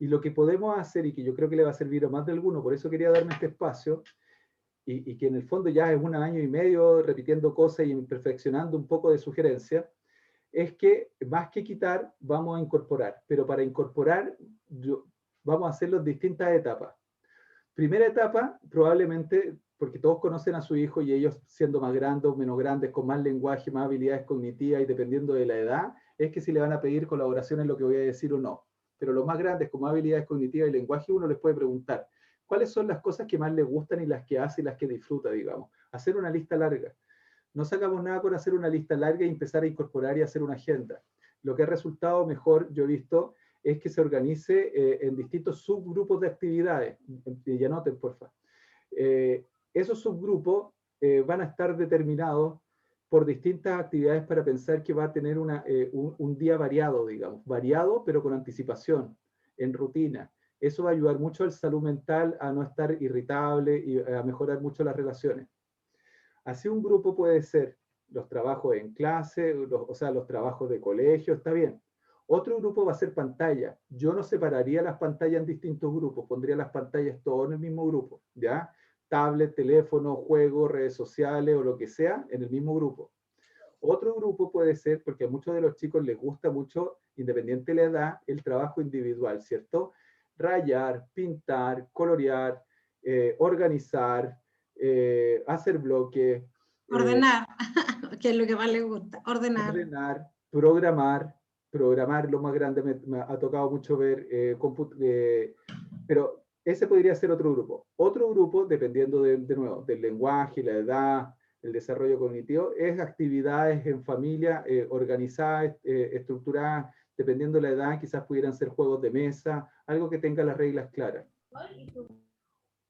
Y lo que podemos hacer, y que yo creo que le va a servir a más de alguno, por eso quería darme este espacio, y que en el fondo ya es un año y medio repitiendo cosas y perfeccionando un poco de sugerencia, es que más que quitar, vamos a incorporar. Pero para incorporar, vamos a hacerlo en distintas etapas. Primera etapa, probablemente, porque todos conocen a su hijo y ellos siendo más grandes o menos grandes, con más lenguaje, más habilidades cognitivas y dependiendo de la edad, es que si le van a pedir colaboración en lo que voy a decir o no. Pero los más grandes con más habilidades cognitivas y lenguaje, uno les puede preguntar, ¿cuáles son las cosas que más les gustan y las que hace y las que disfruta, digamos? Hacer una lista larga. No sacamos nada con hacer una lista larga y empezar a incorporar y hacer una agenda. Lo que ha resultado mejor, yo he visto, es que se organice en distintos subgrupos de actividades. Y anoten, porfa. Esos subgrupos van a estar determinados por distintas actividades para pensar que va a tener un día variado, digamos, variado pero con anticipación, en rutina. Eso va a ayudar mucho a la salud mental, a no estar irritable y a mejorar mucho las relaciones. Así un grupo puede ser los trabajos en clase, o sea, los trabajos de colegio, está bien. Otro grupo va a ser pantalla. Yo no separaría las pantallas en distintos grupos, pondría las pantallas todas en el mismo grupo, ¿ya? Tablet, teléfono, juego, redes sociales o lo que sea, en el mismo grupo. Otro grupo puede ser, porque a muchos de los chicos les gusta mucho, independiente de la edad, el trabajo individual, ¿cierto? Rayar, pintar, colorear, organizar, hacer bloques, Ordenar, que es lo que más le gusta, ordenar. ordenar, programar lo más grande, me ha tocado mucho ver, pero ese podría ser otro grupo. Otro grupo, dependiendo de nuevo, del lenguaje, la edad, el desarrollo cognitivo, es actividades en familia organizadas, estructuradas, dependiendo de la edad, quizás pudieran ser juegos de mesa, algo que tenga las reglas claras.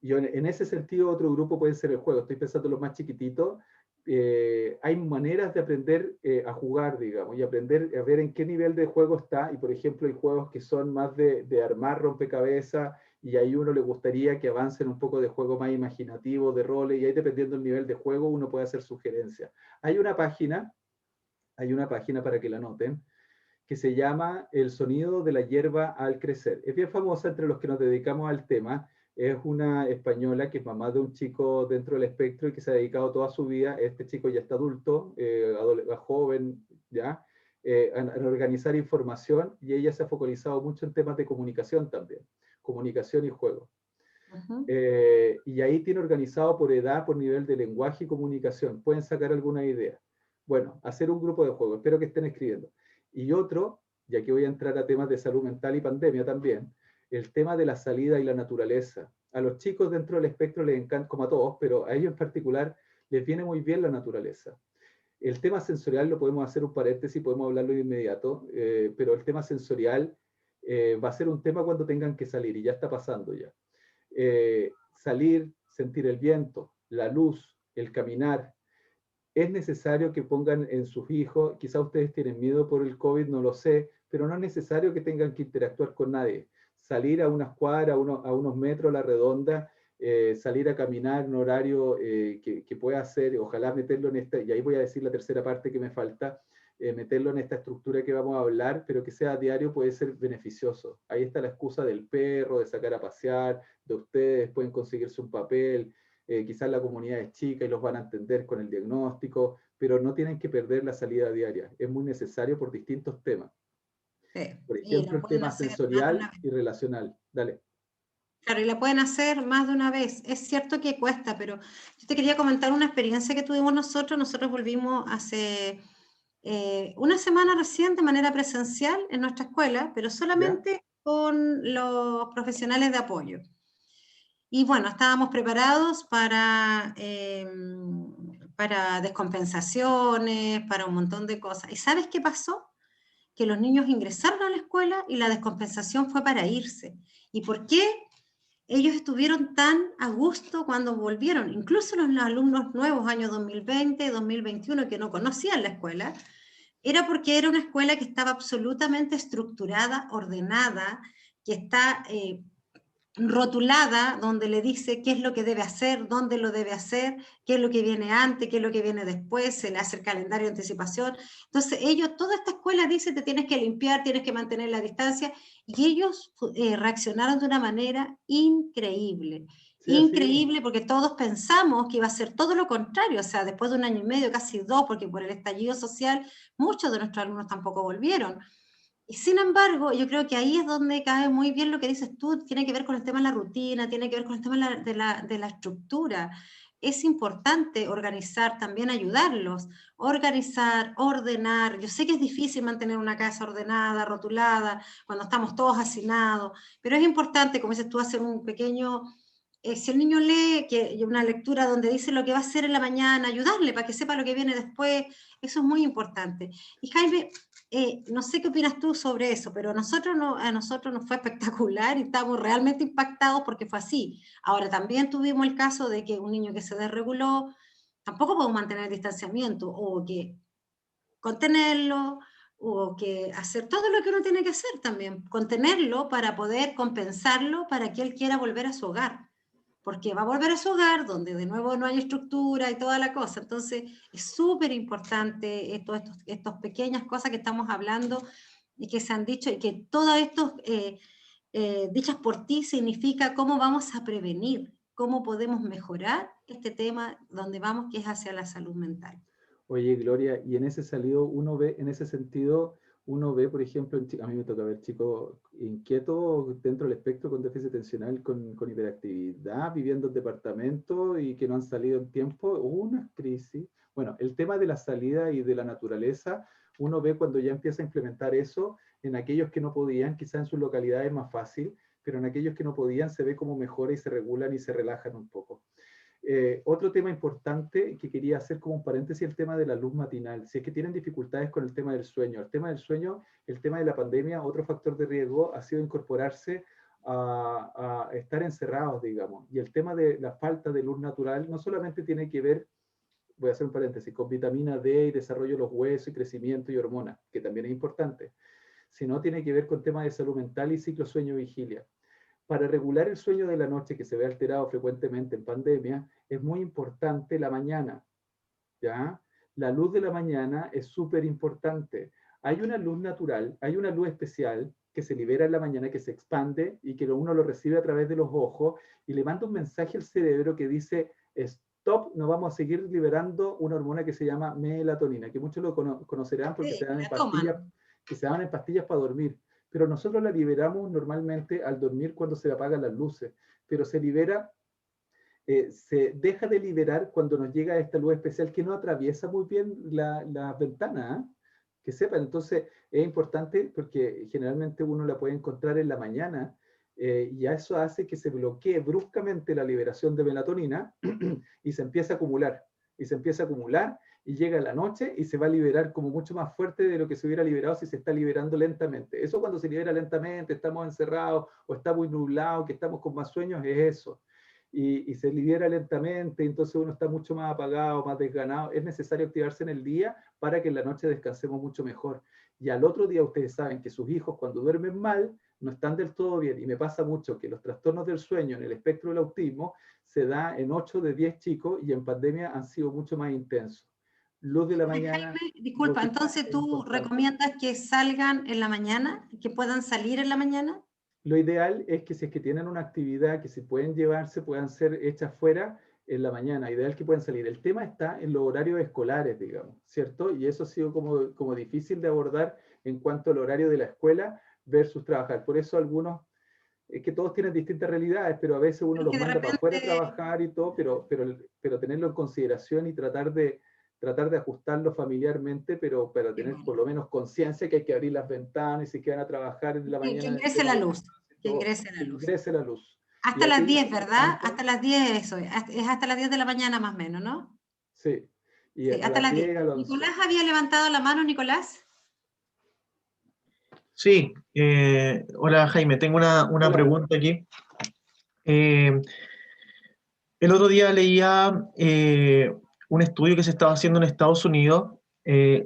Y en ese sentido, otro grupo puede ser el juego. Estoy pensando en los más chiquititos. Hay maneras de aprender a jugar, digamos, y aprender a ver en qué nivel de juego está. Y por ejemplo, hay juegos que son más de armar rompecabezas, y ahí uno le gustaría que avancen un poco de juego más imaginativo, de roles, y ahí dependiendo del nivel de juego uno puede hacer sugerencias. Hay una página para que la noten, que se llama El sonido de la hierba al crecer. Es bien famosa entre los que nos dedicamos al tema. Es una española que es mamá de un chico dentro del espectro y que se ha dedicado toda su vida, este chico ya está adulto, joven, ya, a organizar información, y ella se ha focalizado mucho en temas de comunicación también, comunicación y juego. Y ahí tiene organizado por edad, por nivel de lenguaje y comunicación. Pueden sacar alguna idea. Bueno, hacer un grupo de juego. Espero que estén escribiendo. Y otro, y aquí voy a entrar a temas de salud mental y pandemia también, el tema de la salida y la naturaleza. A los chicos dentro del espectro les encanta, como a todos, pero a ellos en particular les viene muy bien la naturaleza. El tema sensorial lo podemos hacer un paréntesis, podemos hablarlo de inmediato, pero el tema sensorial va a ser un tema cuando tengan que salir, y ya está pasando ya. Salir, sentir el viento, la luz, el caminar. Es necesario que pongan en sus hijos, quizá ustedes tienen miedo por el COVID, no lo sé, pero no es necesario que tengan que interactuar con nadie. Salir a unas cuadras, a unos metros a la redonda, salir a caminar en un horario que pueda hacer, ojalá meterlo en esta, y ahí voy a decir la tercera parte que me falta, meterlo en esta estructura que vamos a hablar, pero que sea diario puede ser beneficioso. Ahí está la excusa del perro, de sacar a pasear, de ustedes pueden conseguirse un papel, quizás la comunidad es chica y los van a entender con el diagnóstico, pero no tienen que perder la salida diaria. Es muy necesario por distintos temas. Sí, Por y ejemplo, la el pueden tema hacer más de una sensorial vez. y relacional. Dale. Claro, y la pueden hacer más de una vez. Es cierto que cuesta, pero yo te quería comentar una experiencia que tuvimos nosotros. Nosotros volvimos hace una semana recién de manera presencial en nuestra escuela, pero ¿Ya? solamente con los profesionales de apoyo. Y bueno, estábamos preparados para descompensaciones, para un montón de cosas. ¿Y sabes qué pasó? Que los niños ingresaron a la escuela y la descompensación fue para irse. ¿Y por qué? Ellos estuvieron tan a gusto cuando volvieron, incluso los alumnos nuevos, años 2020, 2021, que no conocían la escuela, era porque era una escuela que estaba absolutamente estructurada, ordenada, que está rotulada, donde le dice qué es lo que debe hacer, dónde lo debe hacer, qué es lo que viene antes, qué es lo que viene después, se le hace el calendario de anticipación. Entonces ellos, toda esta escuela dice, te tienes que limpiar, tienes que mantener la distancia, y ellos reaccionaron de una manera increíble. Sí, así es. Increíble, porque todos pensamos que iba a ser todo lo contrario, o sea, después de un año y medio, casi dos, porque por el estallido social, muchos de nuestros alumnos tampoco volvieron. Y sin embargo, yo creo que ahí es donde cae muy bien lo que dices tú, tiene que ver con el tema de la rutina, tiene que ver con el tema de la estructura. Es importante organizar, también ayudarlos, organizar, ordenar. Yo sé que es difícil mantener una casa ordenada, rotulada, cuando estamos todos hacinados, pero es importante, como dices tú, hacer un pequeño si el niño lee una lectura donde dice lo que va a hacer en la mañana, ayudarle para que sepa lo que viene después, eso es muy importante. Y Jaime, no sé qué opinas tú sobre eso, pero a nosotros nos fue espectacular y estamos realmente impactados porque fue así. Ahora, también tuvimos el caso de que un niño que se desreguló, tampoco podemos mantener el distanciamiento, o que contenerlo, o que hacer todo lo que uno tiene que hacer también, contenerlo para poder compensarlo para que él quiera volver a su hogar, porque va a volver a su hogar donde de nuevo no hay estructura y toda la cosa. Entonces es súper importante estas pequeñas cosas que estamos hablando y que se han dicho, y que todo esto dichas por ti significa cómo vamos a prevenir, cómo podemos mejorar este tema donde vamos, que es hacia la salud mental. Oye, Gloria, y en ese salido uno ve, en ese sentido, uno ve, por ejemplo, a mí me toca ver chicos inquietos dentro del espectro con déficit atencional, con hiperactividad, viviendo en departamentos y que no han salido en tiempo, hubo una crisis. Bueno, el tema de la salida y de la naturaleza, uno ve cuando ya empieza a implementar eso en aquellos que no podían, quizás en sus localidades es más fácil, pero en aquellos que no podían se ve cómo mejora y se regulan y se relajan un poco. Otro tema importante que quería hacer como un paréntesis, el tema de la luz matinal. Si es que tienen dificultades con el tema del sueño, el tema de la pandemia, otro factor de riesgo ha sido incorporarse a estar encerrados, digamos. Y el tema de la falta de luz natural no solamente tiene que ver, voy a hacer un paréntesis, con vitamina D y desarrollo de los huesos y crecimiento y hormonas, que también es importante, sino tiene que ver con temas de salud mental y ciclo sueño-vigilia. Para regular el sueño de la noche, que se ve alterado frecuentemente en pandemia, es muy importante la mañana, ¿ya? La luz de la mañana es súper importante. Hay una luz natural, hay una luz especial que se libera en la mañana, que se expande y que uno lo recibe a través de los ojos y le manda un mensaje al cerebro que dice, stop, no vamos a seguir liberando una hormona que se llama melatonina, que muchos lo conocerán porque Sí, se dan en la pastillas, toman. que se dan en pastillas para dormir. Pero nosotros la liberamos normalmente al dormir cuando se apagan las luces, pero se libera, se deja de liberar cuando nos llega esta luz especial que no atraviesa muy bien la ventana, ¿eh? Que sepan, entonces es importante porque generalmente uno la puede encontrar en la mañana y a eso hace que se bloquee bruscamente la liberación de melatonina y se empieza a acumular, y se empieza a acumular y llega la noche y se va a liberar como mucho más fuerte de lo que se hubiera liberado si se está liberando lentamente. Eso cuando se libera lentamente, estamos encerrados o está muy nublado, que estamos con más sueños, es eso. Y se libera lentamente, entonces uno está mucho más apagado, más desganado. Es necesario activarse en el día para que en la noche descansemos mucho mejor. Y al otro día ustedes saben que sus hijos cuando duermen mal no están del todo bien. Y me pasa mucho que los trastornos del sueño en el espectro del autismo se da en 8 de 10 chicos y en pandemia han sido mucho más intensos. Luz de la mañana. Jaime, disculpa, entonces tú recomiendas que salgan en la mañana, que puedan salir en la mañana. Lo ideal es que si es que tienen una actividad que se pueden llevarse, puedan ser hechas fuera en la mañana, ideal que puedan salir. El tema está en los horarios escolares, digamos, ¿cierto? Y eso ha sido como difícil de abordar en cuanto al horario de la escuela versus trabajar. Por eso algunos, es que todos tienen distintas realidades, pero a veces uno Es los que de manda para afuera a repente, trabajar y todo, pero tenerlo en consideración y tratar de ajustarlo familiarmente, pero para qué tener por bueno, lo menos conciencia que hay que abrir las ventanas y si que van a trabajar en la que mañana en el ingrese tema la del luz, que tránsito, ingrese la que luz. ingrese la luz. Y Hasta las aquellos 10, que ¿verdad? necesitan, Hasta las 10 eso, es hasta las 10 de la mañana más o menos, ¿no? sí, y Sí, a hasta las las 10. 10 a las 11. Nicolás había levantado la mano, Nicolás. Sí, hola Jaime, tengo una Hola, pregunta aquí. Eh, el otro día leía un estudio que se estaba haciendo en Estados Unidos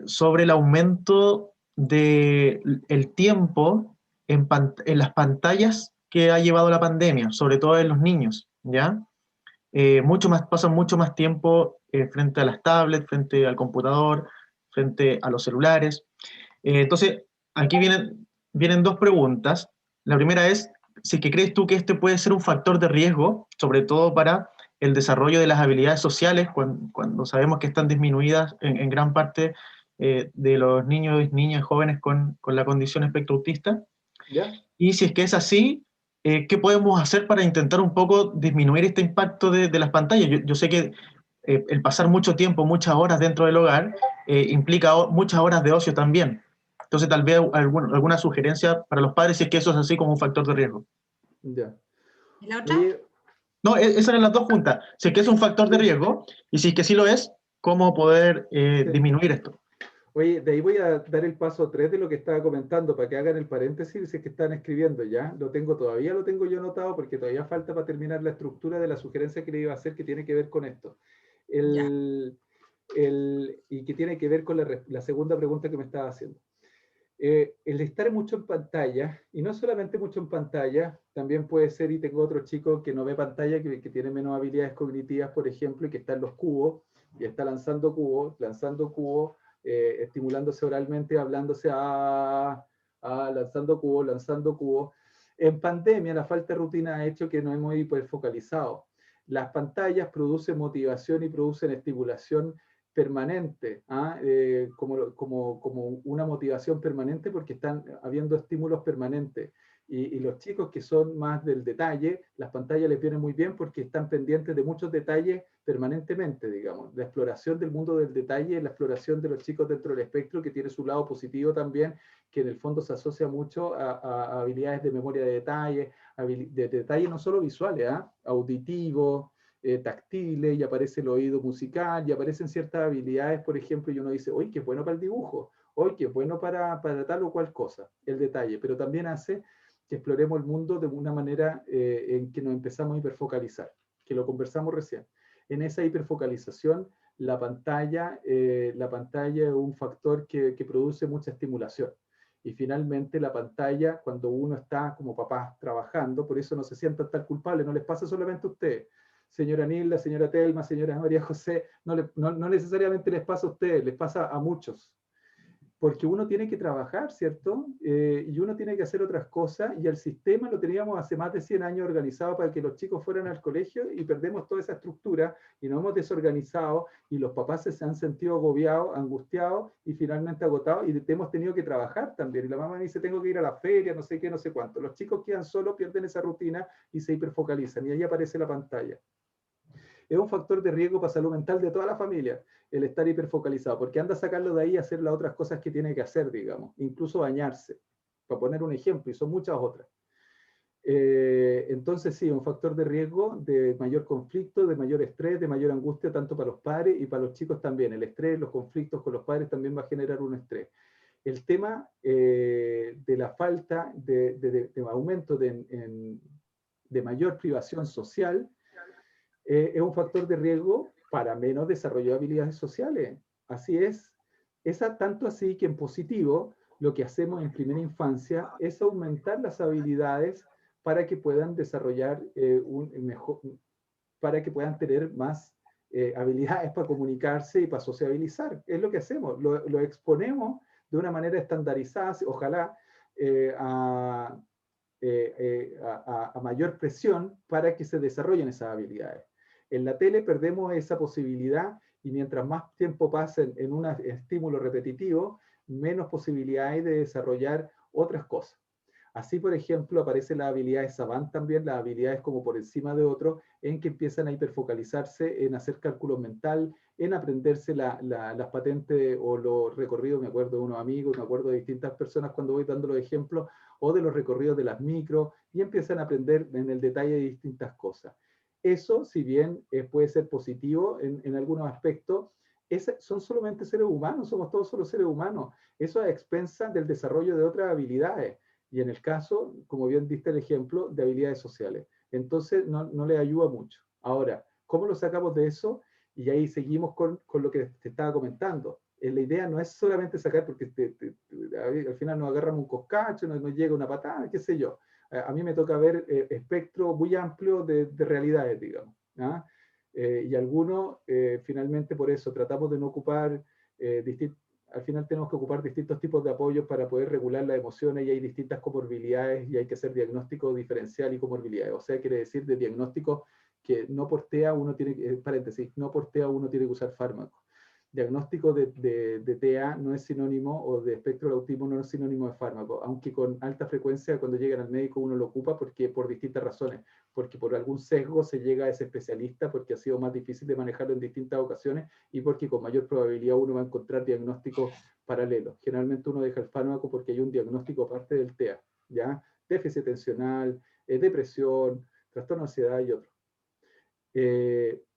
sobre el aumento del tiempo en las pantallas que ha llevado la pandemia, sobre todo en los niños, ¿ya? Pasan mucho más tiempo frente a las tablets, frente al computador, frente a los celulares. Entonces, aquí vienen dos preguntas. La primera es, si es que crees tú que este puede ser un factor de riesgo, sobre todo para el desarrollo de las habilidades sociales, cuando sabemos que están disminuidas en gran parte de los niños, niñas, jóvenes con la condición espectro autista. ¿ya? Y si es que es así, ¿qué podemos hacer para intentar un poco disminuir este impacto de las pantallas? Yo sé que el pasar mucho tiempo, muchas horas dentro del hogar, implica muchas horas de ocio también. Entonces, tal vez alguna sugerencia para los padres si es que eso es así como un factor de riesgo. Ya. ¿Y la otra? Oye, No, esas eran las dos juntas. Si es que es un factor de sí, riesgo y si es que sí lo es, ¿cómo poder sí. disminuir esto? Oye, de ahí voy a dar el paso 3 de lo que estaba comentando para que hagan el paréntesis si es que están escribiendo ya. Todavía lo tengo yo anotado porque todavía falta para terminar la estructura de la sugerencia que le iba a hacer que tiene que ver con esto. Ya. Y que tiene que ver con la segunda pregunta que me estaba haciendo. El estar mucho en pantalla, y no solamente mucho en pantalla, también puede ser, y tengo otro chico que no ve pantalla, que tiene menos habilidades cognitivas, por ejemplo, y que está en los cubos, y está lanzando cubos, estimulándose oralmente, hablándose lanzando cubos. En pandemia, la falta de rutina ha hecho que no hemos hiperfocalizado. Las pantallas producen motivación y producen estimulación permanente, como una motivación permanente porque están habiendo estímulos permanentes. Y los chicos que son más del detalle, las pantallas les vienen muy bien porque están pendientes de muchos detalles permanentemente, digamos. La exploración del mundo del detalle, la exploración de los chicos dentro del espectro, que tiene su lado positivo también, que en el fondo se asocia mucho a habilidades de memoria de detalle no solo visuales, auditivos, táctiles, y aparece el oído musical, y aparecen ciertas habilidades, por ejemplo, y uno dice, oye, qué bueno para el dibujo, oye, qué bueno para tal o cual cosa, el detalle, pero también hace que exploremos el mundo de una manera en que nos empezamos a hiperfocalizar, que lo conversamos recién. En esa hiperfocalización, la pantalla es un factor que produce mucha estimulación. Y finalmente la pantalla, cuando uno está como papá trabajando, por eso no se sientan tan culpables, no les pasa solamente a ustedes. Señora Nilda, señora Telma, señora María José, no necesariamente les pasa a ustedes, les pasa a muchos. Porque uno tiene que trabajar, ¿cierto? Y uno tiene que hacer otras cosas, y el sistema lo teníamos hace más de 100 años organizado para que los chicos fueran al colegio, y perdemos toda esa estructura, y nos hemos desorganizado, y los papás se han sentido agobiados, angustiados, y finalmente agotados, y hemos tenido que trabajar también. Y la mamá dice, tengo que ir a la feria, no sé qué, no sé cuánto. Los chicos quedan solos, pierden esa rutina, y se hiperfocalizan, y ahí aparece la pantalla. Es un factor de riesgo para salud mental de toda la familia, el estar hiperfocalizado, porque anda a sacarlo de ahí a hacer las otras cosas que tiene que hacer, digamos, incluso bañarse, para poner un ejemplo, y son muchas otras. Entonces sí, un factor de riesgo de mayor conflicto, de mayor estrés, de mayor angustia, tanto para los padres y para los chicos también. El estrés, los conflictos con los padres también va a generar un estrés. El tema de la falta de aumento de mayor privación social, es un factor de riesgo para menos desarrollo de habilidades sociales. Así es. Tanto así que en positivo, lo que hacemos en primera infancia es aumentar las habilidades para que puedan desarrollar para que puedan tener más habilidades para comunicarse y para sociabilizar. Es lo que hacemos, lo exponemos de una manera estandarizada, ojalá a mayor presión para que se desarrollen esas habilidades. En la tele perdemos esa posibilidad, y mientras más tiempo pasen en un estímulo repetitivo, menos posibilidad hay de desarrollar otras cosas. Así, por ejemplo, aparecen las habilidades savant también, las habilidades como por encima de otros, en que empiezan a hiperfocalizarse en hacer cálculo mental, en aprenderse las patentes o los recorridos. Me acuerdo de unos amigos, me acuerdo de distintas personas cuando voy dando los ejemplos, o de los recorridos de las micro, y empiezan a aprender en el detalle de distintas cosas. Eso, si bien puede ser positivo en algunos aspectos, son solamente seres humanos, somos todos solo seres humanos. Eso a expensas del desarrollo de otras habilidades. Y en el caso, como bien diste el ejemplo, de habilidades sociales. Entonces, no les ayuda mucho. Ahora, ¿cómo lo sacamos de eso? Y ahí seguimos con lo que te estaba comentando. La idea no es solamente sacar, porque al final nos agarramos un coscacho, nos llega una patada, qué sé yo. A mí me toca ver espectro muy amplio de realidades, digamos. Y algunos, finalmente por eso, tratamos de no ocupar al final tenemos que ocupar distintos tipos de apoyos para poder regular las emociones, y hay distintas comorbilidades, y hay que hacer diagnóstico diferencial y comorbilidades. O sea, quiere decir de diagnóstico que no por TEA uno tiene que, paréntesis, no por TEA uno tiene que usar fármacos. Diagnóstico de TEA no es sinónimo, o de espectro del autismo no es sinónimo de fármaco, aunque con alta frecuencia cuando llegan al médico uno lo ocupa porque por distintas razones, porque por algún sesgo se llega a ese especialista, porque ha sido más difícil de manejarlo en distintas ocasiones, y porque con mayor probabilidad uno va a encontrar diagnósticos paralelos. Generalmente uno deja el fármaco porque hay un diagnóstico aparte del TEA, ¿ya? Déficit atencional, depresión, trastorno de ansiedad y otros.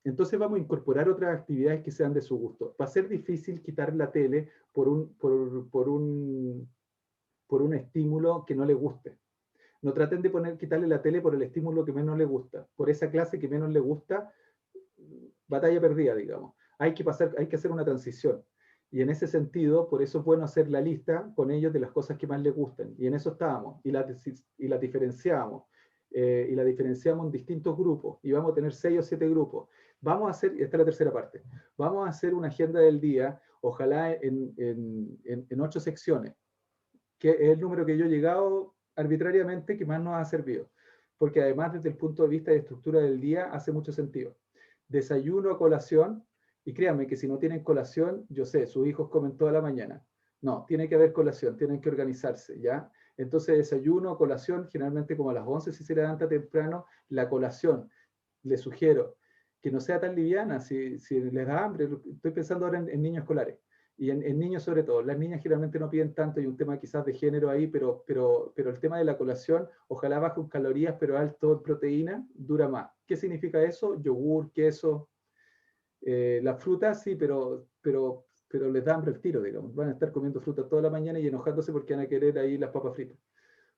Entonces vamos a incorporar otras actividades que sean de su gusto. Va a ser difícil quitar la tele por un estímulo que no le guste. No traten de quitarle la tele por el estímulo que menos le gusta. Por esa clase que menos le gusta, batalla perdida, digamos. Hay que hacer una transición. Y en ese sentido, por eso es bueno hacer la lista con ellos de las cosas que más les gustan. Y en eso estábamos. Y la diferenciamos. Y la diferenciamos en distintos grupos, y vamos a tener 6 o 7 grupos. Vamos a hacer, esta es la tercera parte, vamos a hacer una agenda del día, ojalá en 8 secciones, que es el número que yo he llegado arbitrariamente que más nos ha servido, porque además desde el punto de vista de estructura del día hace mucho sentido. Desayuno a colación, y créanme que si no tienen colación, yo sé, sus hijos comen toda la mañana. No, tiene que haber colación, tienen que organizarse, ¿ya? Entonces desayuno, colación, generalmente como a las 11 si se levanta temprano, la colación, les sugiero que no sea tan liviana, si les da hambre, estoy pensando ahora en niños escolares, y en niños sobre todo. Las niñas generalmente no piden tanto, hay un tema quizás de género ahí, pero el tema de la colación, ojalá bajo en calorías, pero alto en proteína, dura más. ¿Qué significa eso? Yogur, queso, las frutas sí, pero les da hambre el tiro, digamos. Van a estar comiendo fruta toda la mañana y enojándose porque van a querer ahí las papas fritas.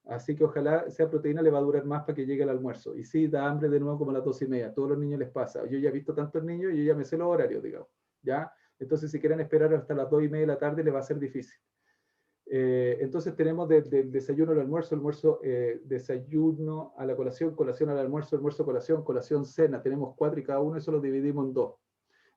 Así que ojalá sea proteína, le va a durar más para que llegue al almuerzo. Y sí, da hambre de nuevo como a las 2:30. A todos los niños les pasa. Yo ya he visto tantos niños y yo ya me sé los horarios, digamos. ¿Ya? Entonces, si quieren esperar hasta las 2:30 de la tarde, les va a ser difícil. Entonces tenemos del desayuno al almuerzo, desayuno a la colación, colación al almuerzo, almuerzo, colación, cena. Tenemos 4 y cada uno eso lo dividimos en 2.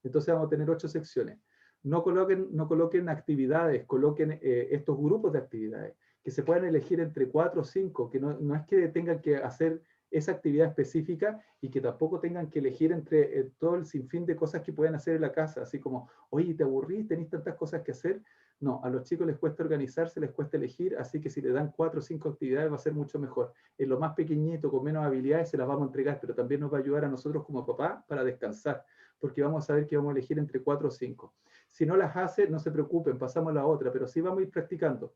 Entonces vamos a tener 8 secciones. No coloquen actividades, coloquen estos grupos de actividades, que se puedan elegir entre 4 o 5, que no es que tengan que hacer esa actividad específica y que tampoco tengan que elegir entre todo el sinfín de cosas que pueden hacer en la casa, así como, oye, ¿te aburrís? ¿Tenés tantas cosas que hacer? No, a los chicos les cuesta organizarse, les cuesta elegir, así que si le dan 4 o 5 actividades va a ser mucho mejor. En lo más pequeñito, con menos habilidades, se las vamos a entregar, pero también nos va a ayudar a nosotros como papá para descansar, porque vamos a saber que vamos a elegir entre 4 o 5. Si no las hace, no se preocupen, pasamos a la otra, pero sí vamos a ir practicando,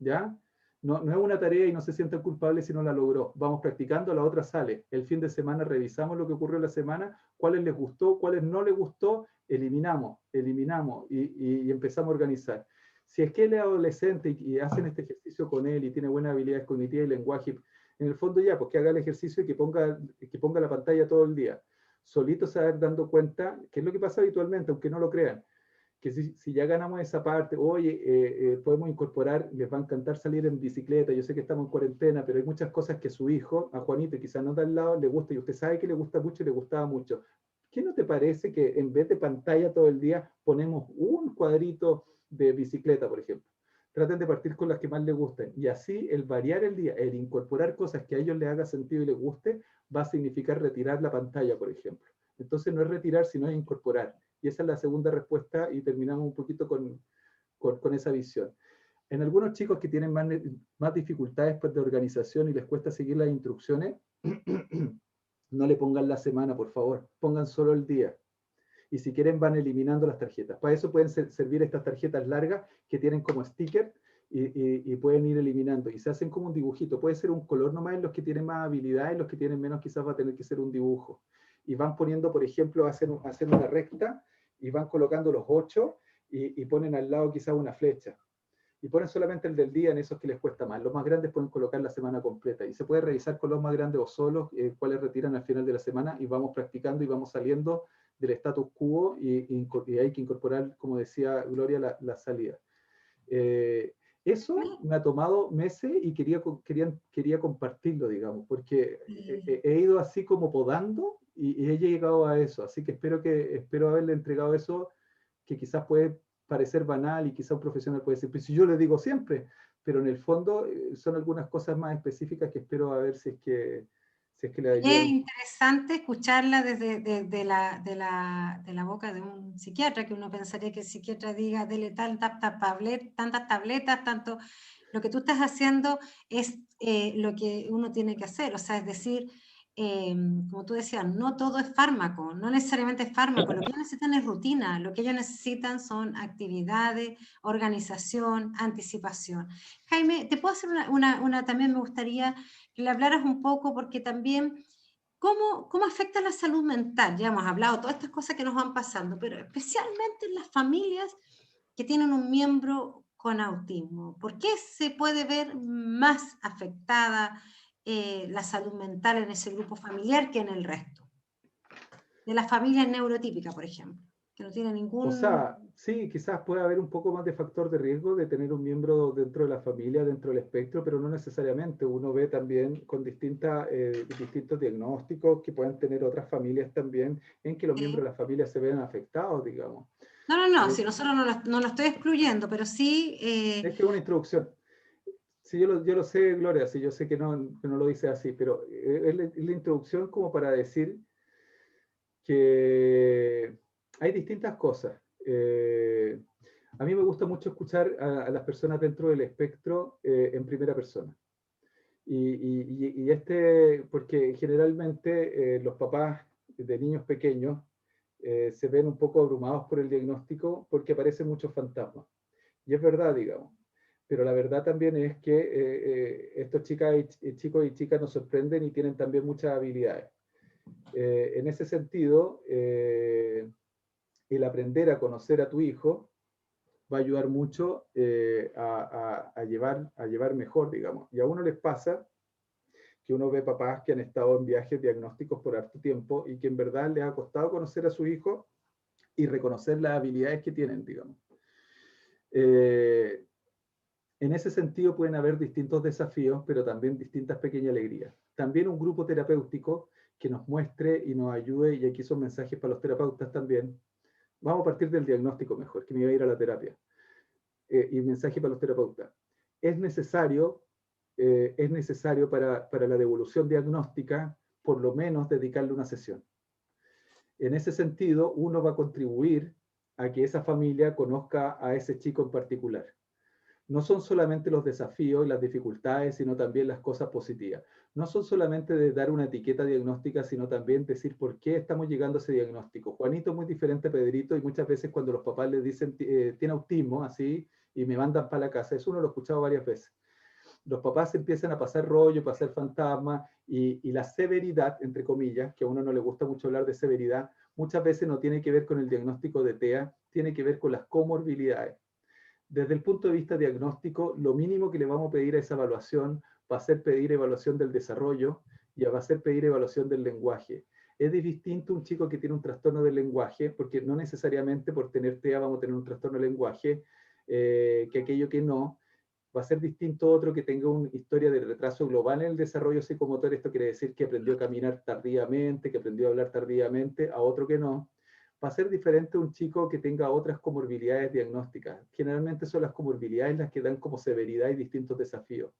¿ya? No es una tarea y no se sientan culpables si no la logró. Vamos practicando, la otra sale. El fin de semana revisamos lo que ocurrió la semana, cuáles les gustó, cuáles no les gustó, eliminamos y empezamos a organizar. Si es que él es adolescente y hacen este ejercicio con él y tiene buenas habilidades cognitivas y lenguaje, en el fondo ya, pues que haga el ejercicio y que ponga la pantalla todo el día. Solito se va a ir dando cuenta, que es lo que pasa habitualmente, aunque no lo crean, que si ya ganamos esa parte, oye, podemos incorporar, les va a encantar salir en bicicleta, yo sé que estamos en cuarentena, pero hay muchas cosas que a su hijo, a Juanito, quizás no de al lado, le gusta, y usted sabe que le gusta mucho y le gustaba mucho. ¿Qué no te parece que en vez de pantalla todo el día, ponemos un cuadrito de bicicleta, por ejemplo? Traten de partir con las que más les gusten. Y así el variar el día, el incorporar cosas que a ellos les haga sentido y les guste, va a significar retirar la pantalla, por ejemplo. Entonces no es retirar, sino es incorporar. Y esa es la segunda respuesta y terminamos un poquito con esa visión. En algunos chicos que tienen más dificultades pues, de organización y les cuesta seguir las instrucciones, no le pongan la semana, por favor, pongan solo el día. Y si quieren van eliminando las tarjetas. Para eso pueden servir estas tarjetas largas que tienen como sticker y pueden ir eliminando. Y se hacen como un dibujito. Puede ser un color nomás en los que tienen más habilidades, los que tienen menos quizás va a tener que ser un dibujo. Y van poniendo, por ejemplo, hacen una recta y van colocando los 8 y ponen al lado quizás una flecha. Y ponen solamente el del día en esos que les cuesta más. Los más grandes pueden colocar la semana completa. Y se puede revisar con los más grandes o solos cuáles retiran al final de la semana y vamos practicando y vamos saliendo del status quo y hay que incorporar, como decía Gloria, la salida. Eso me ha tomado meses y quería compartirlo, digamos, porque he ido así como podando y he llegado a eso. Así que espero haberle entregado eso que quizás puede parecer banal y quizás un profesional puede decir, pues si yo le digo siempre, pero en el fondo son algunas cosas más específicas que espero a ver si es que le ayudan. Es interesante escucharla de la boca de un psiquiatra, que uno pensaría que el psiquiatra diga, dele tantas tabletas, tanto. Lo que tú estás haciendo es lo que uno tiene que hacer, o sea, es decir, como tú decías, no todo es fármaco, no necesariamente es fármaco, lo que ellos necesitan es rutina, lo que ellos necesitan son actividades, organización, anticipación. Jaime, te puedo hacer también me gustaría que le hablaras un poco, porque también, ¿cómo afecta la salud mental? Ya hemos hablado de todas estas cosas que nos van pasando, pero especialmente en las familias que tienen un miembro con autismo. ¿Por qué se puede ver más afectada la salud mental en ese grupo familiar que en el resto? De las familias neurotípicas, por ejemplo, que no tienen ningún... O sea, sí, quizás puede haber un poco más de factor de riesgo de tener un miembro dentro de la familia, dentro del espectro, pero no necesariamente. Uno ve también con distintos diagnósticos que pueden tener otras familias también, en que los miembros de la familia se ven afectados, digamos. No, si nosotros no lo estoy excluyendo, pero sí... Es que es una introducción. Sí, yo lo sé, Gloria, sí, yo sé que no lo dice así, pero es la introducción como para decir que hay distintas cosas. A mí me gusta mucho escuchar a las personas dentro del espectro en primera persona. Porque generalmente los papás de niños pequeños se ven un poco abrumados por el diagnóstico porque aparecen muchos fantasmas. Y es verdad, digamos. Pero la verdad también es que estos chicos y chicas nos sorprenden y tienen también muchas habilidades. En ese sentido, el aprender a conocer a tu hijo va a ayudar mucho a llevar mejor, digamos. Y a uno les pasa que uno ve papás que han estado en viajes diagnósticos por harto tiempo y que en verdad les ha costado conocer a su hijo y reconocer las habilidades que tienen, digamos. En ese sentido pueden haber distintos desafíos, pero también distintas pequeñas alegrías. También un grupo terapéutico que nos muestre y nos ayude, y aquí son mensajes para los terapeutas también. Vamos a partir del diagnóstico mejor, que me iba a ir a la terapia. Y mensaje para los terapeutas. Es necesario para la devolución diagnóstica, por lo menos dedicarle una sesión. En ese sentido, uno va a contribuir a que esa familia conozca a ese chico en particular. No son solamente los desafíos y las dificultades, sino también las cosas positivas. No son solamente de dar una etiqueta diagnóstica, sino también decir por qué estamos llegando a ese diagnóstico. Juanito es muy diferente a Pedrito y muchas veces cuando los papás les dicen tiene autismo, así, y me mandan para la casa, eso uno lo he escuchado varias veces. Los papás empiezan a pasar rollo, pasar fantasma, y la severidad, entre comillas, que a uno no le gusta mucho hablar de severidad, muchas veces no tiene que ver con el diagnóstico de TEA, tiene que ver con las comorbilidades. Desde el punto de vista diagnóstico, lo mínimo que le vamos a pedir a esa evaluación va a ser pedir evaluación del desarrollo y va a ser pedir evaluación del lenguaje. Es distinto un chico que tiene un trastorno del lenguaje, porque no necesariamente por tener TEA vamos a tener un trastorno del lenguaje, que aquello que no. Va a ser distinto otro que tenga una historia de retraso global en el desarrollo psicomotor. Esto quiere decir que aprendió a caminar tardíamente, que aprendió a hablar tardíamente, a otro que no. Va a ser diferente un chico que tenga otras comorbilidades diagnósticas. Generalmente son las comorbilidades las que dan como severidad y distintos desafíos.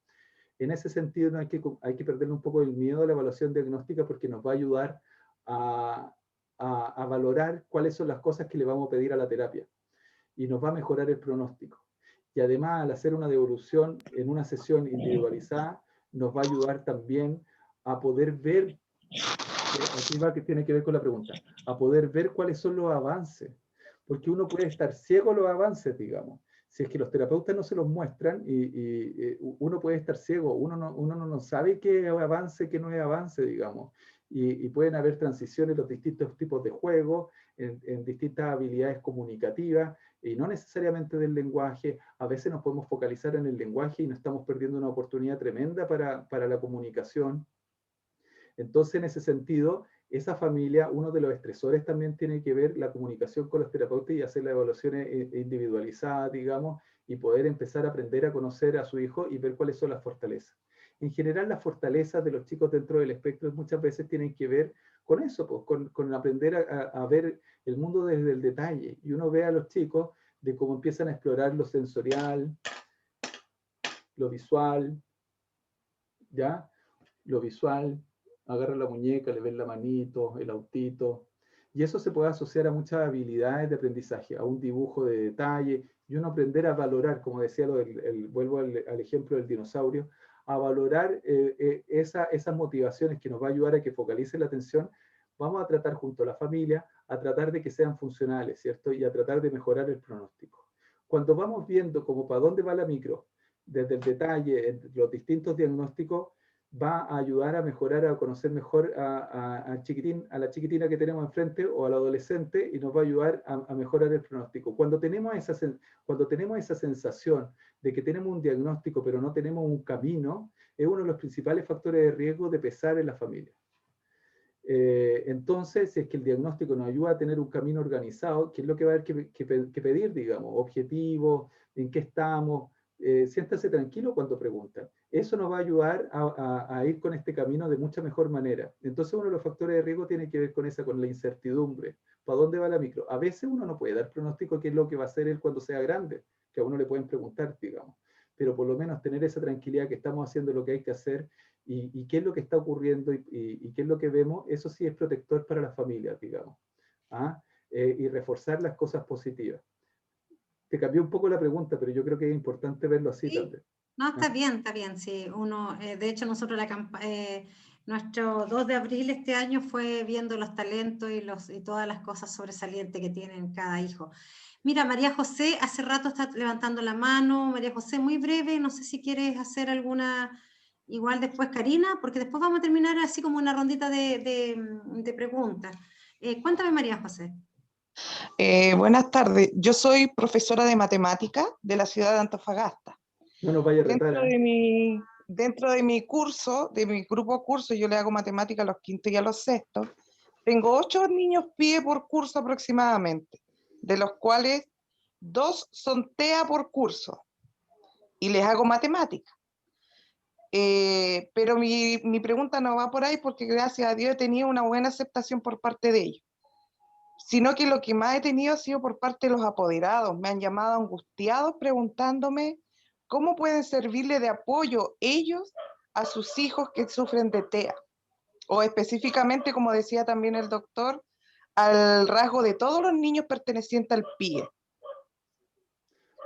En ese sentido, no hay que perderle un poco el miedo a la evaluación diagnóstica porque nos va a ayudar a valorar cuáles son las cosas que le vamos a pedir a la terapia y nos va a mejorar el pronóstico. Y además, al hacer una devolución en una sesión individualizada, nos va a ayudar también a poder ver, aquí va que tiene que ver con la pregunta, a poder ver cuáles son los avances, porque uno puede estar ciego a los avances, digamos. Si es que los terapeutas no se los muestran, uno puede estar ciego, uno no sabe qué es avance, qué no es avance, digamos. Y pueden haber transiciones en los distintos tipos de juegos, en distintas habilidades comunicativas, y no necesariamente del lenguaje. A veces nos podemos focalizar en el lenguaje y nos estamos perdiendo una oportunidad tremenda para la comunicación. Entonces, en ese sentido, esa familia, uno de los estresores también tiene que ver la comunicación con los terapeutas y hacer las evaluaciones individualizadas, digamos, y poder empezar a aprender a conocer a su hijo y ver cuáles son las fortalezas. En general, las fortalezas de los chicos dentro del espectro muchas veces tienen que ver con eso, pues, con aprender a ver el mundo desde el detalle. Y uno ve a los chicos de cómo empiezan a explorar lo sensorial, lo visual, ¿ya? Lo visual, agarra la muñeca, le ven la manito, el autito, y eso se puede asociar a muchas habilidades de aprendizaje, a un dibujo de detalle, y uno aprender a valorar, como decía, vuelvo al ejemplo del dinosaurio, a valorar esas motivaciones que nos va a ayudar a que focalice la atención. Vamos a tratar junto a la familia, a tratar de que sean funcionales, ¿cierto? Y a tratar de mejorar el pronóstico. Cuando vamos viendo como para dónde va la micro, desde el detalle, los distintos diagnósticos, va a ayudar a mejorar, a conocer mejor a la chiquitina que tenemos enfrente o al adolescente y nos va a ayudar a mejorar el pronóstico. Cuando tenemos esa sensación de que tenemos un diagnóstico pero no tenemos un camino, es uno de los principales factores de riesgo de pesar en la familia. Entonces, si es que el diagnóstico nos ayuda a tener un camino organizado, ¿qué es lo que va a haber que pedir, digamos? Objetivos, en qué estamos. Siéntase tranquilo cuando preguntan. Eso nos va a ayudar a ir con este camino de mucha mejor manera. Entonces, uno de los factores de riesgo tiene que ver con la incertidumbre. ¿Para dónde va la micro? A veces uno no puede dar pronóstico qué es lo que va a hacer él cuando sea grande, que a uno le pueden preguntar, digamos. Pero por lo menos tener esa tranquilidad que estamos haciendo lo que hay que hacer y qué es lo que está ocurriendo y qué es lo que vemos, eso sí es protector para las familias, digamos. ¿Ah? Y reforzar las cosas positivas. te cambió un poco la pregunta, pero yo creo que es importante verlo así Sí. también. No, está bien, sí. Uno, de hecho, nosotros nuestro 2 de abril este año fue viendo los talentos y todas las cosas sobresalientes que tienen cada hijo. Mira, María José hace rato está levantando la mano. María José, muy breve, no sé si quieres hacer alguna, igual después Karina, porque después vamos a terminar así como una rondita de preguntas. Cuéntame, María José. Buenas tardes, yo soy profesora de matemática de la ciudad de Antofagasta. No nos vaya a retar, Dentro de mi curso, de mi grupo curso, yo le hago matemática a los quintos y a los sextos. Tengo 8 niños PIE por curso aproximadamente, de los cuales 2 son TEA por curso, y les hago matemática. Pero mi pregunta no va por ahí porque gracias a Dios he tenido una buena aceptación por parte de ellos, sino que lo que más he tenido ha sido por parte de los apoderados. Me han llamado angustiados preguntándome cómo pueden servirle de apoyo ellos a sus hijos que sufren de TEA, o específicamente, como decía también el doctor, al rasgo de todos los niños pertenecientes al PIE.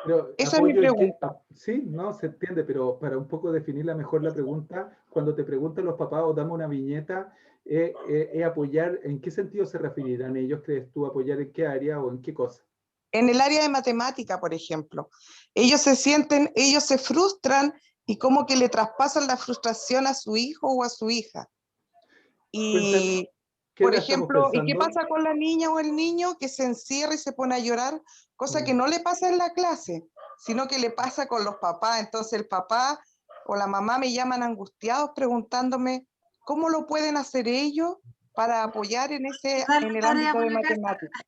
Pero Esa es mi pregunta. Sí, no, se entiende, pero para un poco definirla mejor la pregunta, cuando te preguntan los papás o dame una viñeta, apoyar, ¿en qué sentido se referirán ellos? ¿Crees tú apoyar en qué área o en qué cosa? En el área de matemática, por ejemplo, ellos se frustran y como que le traspasan la frustración a su hijo o a su hija. Cuéntame, Y, ¿qué por edad estamos ejemplo, ¿y qué pensando? pasa con la niña o el niño que se encierra y se pone a llorar? Cosa que no le pasa en la clase, sino que le pasa con los papás. Entonces el papá o la mamá me llaman angustiados preguntándome cómo lo pueden hacer ellos para apoyar en el ámbito de matemáticas.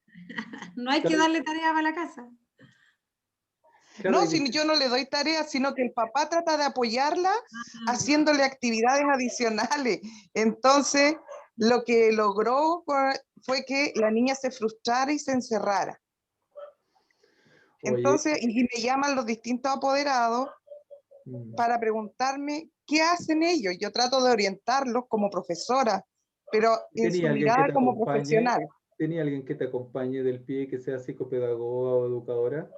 No hay que darle tarea para la casa. No, si yo no le doy tareas, sino que el papá trata de apoyarla haciéndole actividades adicionales. Entonces, lo que logró fue que la niña se frustrara y se encerrara. Entonces, y me llaman los distintos apoderados para preguntarme qué hacen ellos. Yo trato de orientarlos como profesora, pero en su mirada como profesional. ¿Tenía alguien que te acompañe del PIE, que sea psicopedagoga o educadora?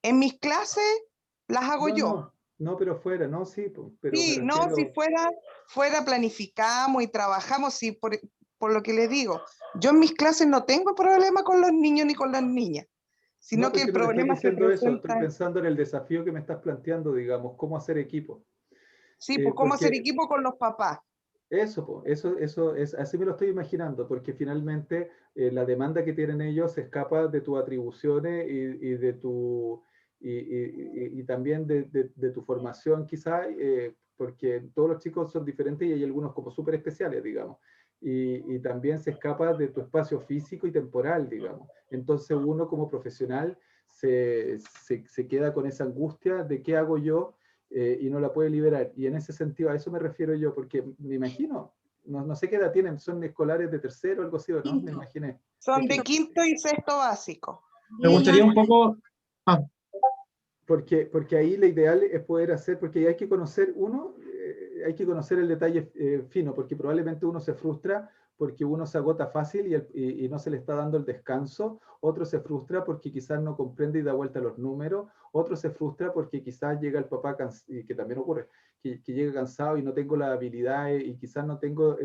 En mis clases las hago yo. No, pero fuera, no, sí, pero sí, me refiero... no, si fuera planificamos y trabajamos, sí, por lo que les digo, yo en mis clases no tengo problema con los niños ni con las niñas, sino que el problema se presenta... Estoy pensando en el desafío que me estás planteando, digamos, cómo hacer equipo. Sí, pues cómo hacer equipo con los papás. Eso es, así me lo estoy imaginando, porque finalmente la demanda que tienen ellos se escapa de tus atribuciones y de tu... Y también de tu formación quizá, porque todos los chicos son diferentes y hay algunos como súper especiales, digamos. Y también se escapa de tu espacio físico y temporal, digamos. Entonces uno como profesional se queda con esa angustia de qué hago yo y no la puede liberar. Y en ese sentido, a eso me refiero yo, porque me imagino, no sé qué edad tienen, son escolares de tercero o algo así, ¿no? Me imaginé. Son de quinto y sexto básico. Me gustaría un poco... Porque ahí lo ideal es poder hacer, porque hay que conocer hay que conocer el detalle fino, porque probablemente uno se frustra porque uno se agota fácil y no se le está dando el descanso, otro se frustra porque quizás no comprende y da vuelta a los números, otro se frustra porque quizás llega el papá, y que también ocurre, que llega cansado y no tengo las habilidades y quizás no tengo